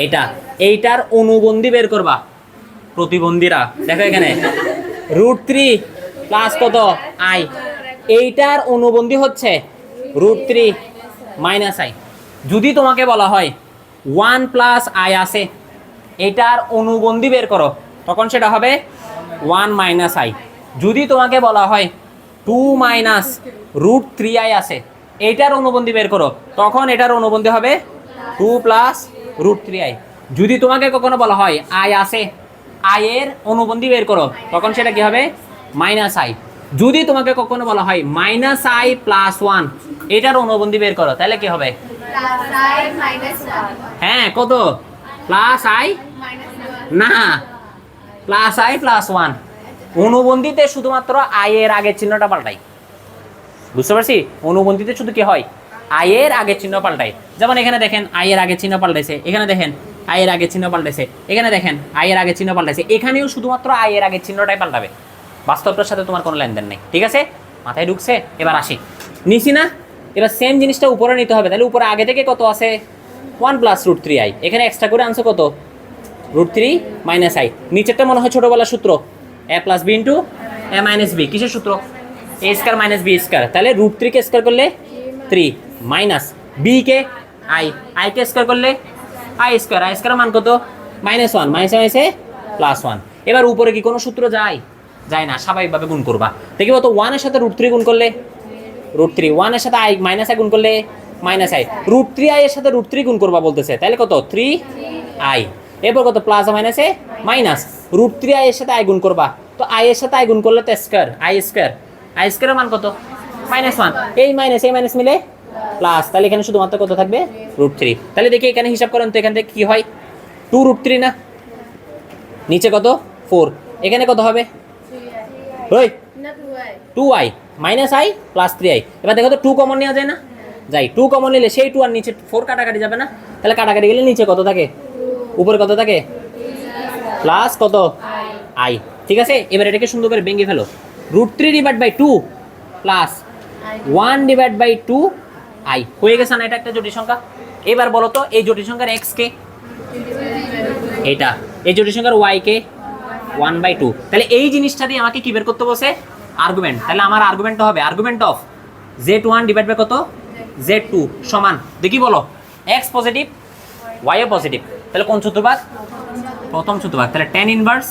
এটা, এইটার অনুবন্ধী বের করবা, প্রতিবন্ধীরা দেখো এখানে √3 প্লাস কত? আই। এইটার অনুবন্ধী হচ্ছে √3 মাইনাস আই। যদি তোমাকে বলা হয় 1 প্লাস আই আছে, এটার অনুবন্ধী বের করো, তখন সেটা হবে 1 মাইনাস আই। যদি তোমাকে বলা হয় 2 মাইনাস √3i আছে, এইটার অনুবন্ধী বের করো, তখন এটার অনুবন্ধী হবে 2 প্লাস √3i। যদি তোমাকে কখনো বলা হয় আই আছে, আই এর অনুবন্ধী বের করো, তখন সেটা কি হবে? Minus I. যদি তোমাকে কখনো বলা হয় মাইনাস আই প্লাস 1, এটার অনুবন্ধী বের করো, তাহলে কি হবে? হ্যাঁ, কত? প্লাস আই না, প্লাস আই প্লাস 1। অনুবন্ধীতে শুধুমাত্র আই এর আগের চিহ্নটা পাল্টাই। বুঝতে পারছি? অনুবন্ধীতে শুধু কি হয়? আই এর আগের চিহ্ন পাল্টাই। যেমন এখানে দেখেন আই এর আগের চিহ্ন পাল্টাইছে, এখানে দেখেন আই এর আগের চিহ্ন পাল্টাইছে, এখানে দেখেন আই এর আগের চিহ্ন পাল্টাইছে। এখানেও শুধুমাত্র আই এর আগের চিহ্নটাই পাল্টাবে, বাস্তবটার সাথে তোমার কোনো লেনদেন নেই। ঠিক আছে, মাথায় ঢুকছে? এবার আসি, নিছি না? এবার সেম জিনিসটা উপরে নিতে হবে। তাহলে উপরে আগে থেকে কত আছে? 1 প্লাস √3i। এখানে এক্সট্রা করে আনছো কত? √3 মাইনাস আই। নিচেরটা মনে হয় ছোটবেলার সূত্র, a plus b into a minus b. কিসের সূত্র? A square minus b square. তাহলে √3 কে স্কয়ার করলে 3 মাইনাস বি কে আই, আই কে স্কয়ার করলে আই স্কয়ার। আই স্কয়ার মান কত? -1 মাইনাস মাইনাসে +1। এবার উপরে কি কোনো সূত্র যায়? যায় না, স্বাভাবিকভাবে গুণ করবা। দেখি তো 1 এর সাথে √3 গুণ করলে √3 1 এর সাথে আই মাইনাস আই গুণ করলে মাইনাস আই √3 আই এর সাথে √3 গুণ করবা বলতেছে, তাহলে কত 3 আই। এরপর কত প্লাস মাইনাসে মাইনাস √3 আই এর সাথে আই গুণ করবা, তো আই এর সাথে আই গুণ করলে তো স্কয়ার আই স্কয়ারের মান কত -1, এই মাইনাস মিলে প্লাস, তাহলে এখানে শুধুমাত্র কত থাকবে √3। তাহলে দেখি এখানে হিসাব করেন তো এখান থেকে কি হয় 2√3 না, নিচে কত 4, এখানে কত হবে ওই না 2i 2i minus I plus 3i। এবার দেখো তো 2 কমন নেওয়া যায় না, যাই 2 কমন নিলে সেই 2 আর নিচে 4 কাটাকাটি যাবে না, তাহলে কাটাকাটি গেলে নিচে কত থাকে উপরে কত থাকে প্লাস কত আই। ঠিক আছে, এবার এটাকে সুন্দর করে ভেঙে ফেলো, √3/2 প্লাস 1/2 আই হয়ে গেছে না, এটা একটা জটিল সংখ্যা। এবার বলো তো এই জটিল সংখ্যার x কে, এটা এই জটিল সংখ্যার y কে 1/2, তাহলে এই জিনিসটা দিয়ে আমাকে কি বের করতে বলছে আর্গুমেন্ট। তাহলে আমার আর্গুমেন্টটা হবে argument of z1 divide by কত z2 সমান, দেখি বলো x পজিটিভ y ও পজিটিভ, তাহলে কোন চতুর্ভাগ প্রথম চতুর্ভাগ, তাহলে tan inverse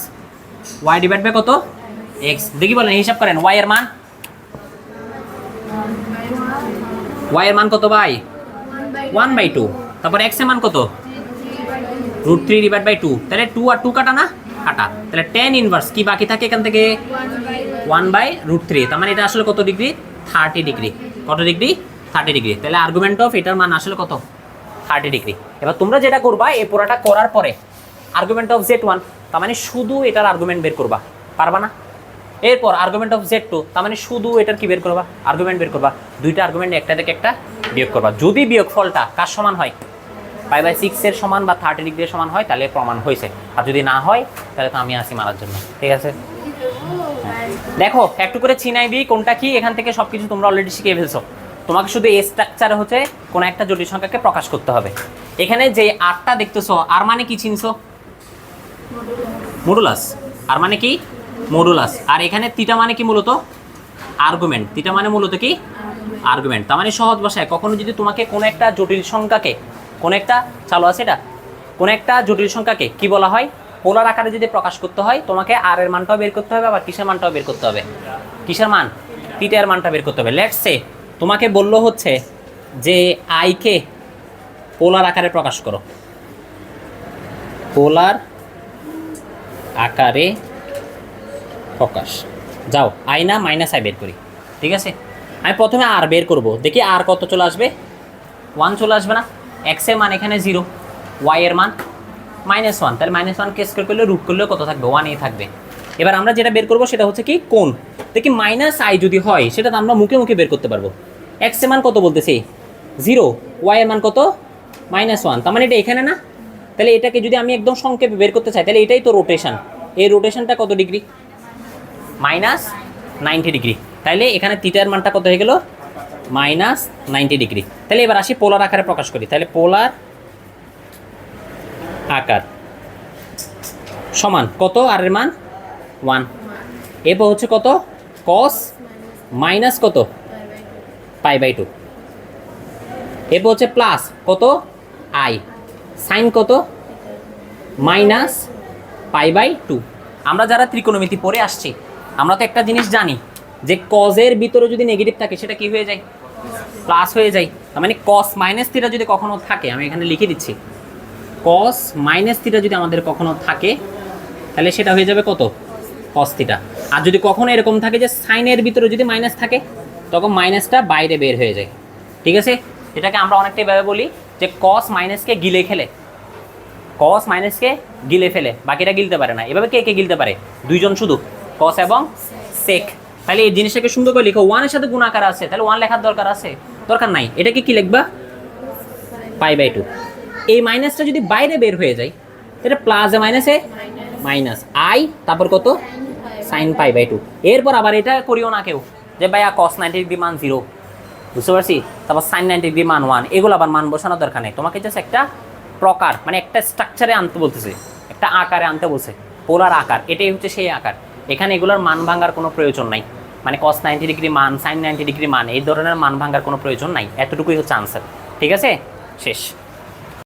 y divide by কত x, দেখি বলেন হিসাব করেন y এর মান কত ভাই 1/2, তারপর x এর মান কত √3/2, তাহলে 2 আর 2 কাটা না কাটা, তাহলে tan ইনভার্স কি বাকি থাকে এখান থেকে 1/√3, তার মানে এটা আসলে কত ডিগ্রি 30 ডিগ্রি, কত ডিগ্রি 30 ডিগ্রি, তাহলে আর্গুমেন্ট অফ এটার মান আসলে কত 30 ডিগ্রি। এবার তোমরা যেটা করবা এই পুরোটা করার পরে আর্গুমেন্ট অফ z1 তার মানে শুধু এটার আর্গুমেন্ট বের করবা, পারবা না? এরপর আর্গুমেন্ট অফ z2 তার মানে শুধু এটার কি বের করবা আর্গুমেন্ট বের করবা, দুইটা আর্গুমেন্ট একটা থেকে একটা বিয়োগ করবা, যদি বিয়োগফলটা কার সমান হয় π/6 এর সমান বা 30 ডিগ্রির সমান হয় তাহলে প্রমাণ হয়েছে, আর যদি না হয় তাহলে তো আমি আসি মারার জন্য। ঠিক আছে, দেখো একটু করে চিনাই দিই কোনটা কি, এখান থেকে সবকিছু তোমরা অলরেডি শিখে ফেলছো। তোমাকে শুধু এই স্ট্রাকচারে হচ্ছে কোন একটা জটিল সংখ্যাকে প্রকাশ করতে হবে। এখানে যে আরটা দেখতেছো আর মানে কি চিনছো মডুলাস, আর মানে কি মডুলাস, আর এখানে থিটা মানে কি মূলত আর্গুমেন্ট, থিটা মানে মূলত কি আর্গুমেন্ট। তার মানে সহজ ভাষায় কখনো যদি তোমাকে কোন একটা জটিল সংখ্যাকে কোন একটা চালু আছে এটা কোন একটা জটিল সংখ্যাকে কি বলা হয় পোলার আকারে যদি প্রকাশ করতে হয় তোমাকে আর এর মানটাও বের করতে হবে, আবার কিসের মানটাও বের করতে হবে, কিসের মান থিটা এর মানটা বের করতে হবে। লেটস সে তোমাকে বললো হচ্ছে যে আই কে পোলার আকারে প্রকাশ করো, পোলার আকারে প্রকাশ, যাও আই না মাইনাস আই বের করি। ঠিক আছে, আমি প্রথমে আর বের করব, দেখি আর কত চলে আসবে 1 চলে আসবে না, x এর মান এখানে 0, y এর মান -1, তাহলে -1 কে স্কয়ার করলে রুট করলে কত থাকবে 1 থাকবে। এবার আমরা যেটা বের করব সেটা হচ্ছে কি কোণ, দেখি -i যদি হয় সেটা তো আমরা মুখে মুখে বের করতে পারবো। x এর মান কত বলতেছি 0, y এর মান কত -1, তার মানে এটা এখানে না, তাহলে এটাকে যদি আমি একদম সংক্ষেপে বের করতে চাই তাহলে এটাই তো রোটেশন, এই রোটেশনটা কত ডিগ্রি -90 ডিগ্রি, তাহলে এখানে থিটার মানটা কত হয়ে গেল -90 ডিগ্রি। তাহলে এবার আসি পোলার আকারে প্রকাশ করি, তাহলে পোলার আকার সমান কত আর এর মান 1, এরপর হচ্ছে কত cos মাইনাস কত π/2, এরপর হচ্ছে প্লাস কত i sin কত -π/2। আমরা যারা ত্রিকোণমিতি পড়ে আসছি আমরা তো একটা জিনিস জানি যে cos এর ভিতরে যদি নেগেটিভ থাকে সেটা কি হয়ে যায় প্লাস হয়ে যায়, তার মানে cos - θ যদি কখনো থাকে, আমি এখানে লিখে দিচ্ছি cos - θ যদি আমাদের কখনো থাকে তাহলে সেটা হয়ে যাবে কত cos θ, আর যদি কখনো এরকম থাকে যে sin এর ভিতরে যদি মাইনাস থাকে তখন মাইনাসটা বাইরে বের হয়ে যায়। ঠিক আছে, এটাকে আমরা অনেকটাই ভাবে বলি যে cos কে গিলে খেলে, cos কে গিলে ফেলে, বাকিটা গিলতে পারে না। এভাবে কে কে গিলতে পারে দুইজন শুধু cos এবং sec। তাহলে এই জিনিসটাকে সুন্দর করে লিখো, 1 এর সাথে গুণাকার আছে তাহলে 1 লেখার দরকার নাই, এটাকে কি লিখবা π/2। এই মাইনাসটা যদি বাইরে বের হয়ে যায় এটা প্লাস মাইনাসে মাইনাস i, তারপর কত sin π/2। এরপর আবার এটা করিও না কেউ যে ভাইয়া cos 90 ডিগ্রি মান 0, বুঝতে পারছি, তারপর sin 90 ডিগ্রি মান 1, এগুলো আবার মান বসানোর দরকার নেই, তোমাকে জাস্ট একটা প্রকার মানে একটা স্ট্রাকচারে আনতে বলতেছে, একটা আকারে আনতে বলছে, পোলার আকার, এটাই হচ্ছে সেই আকার। এখানে এগুলোর মান ভাঙার কোনো প্রয়োজন নাই, মানে cos 90 ডিগ্রি মান sin 90 ডিগ্রি মান এই ধরনের মান ভাঙার কোনো প্রয়োজন নাই, এতটুকুই হচ্ছে আনসার। ঠিক আছে, শেষ।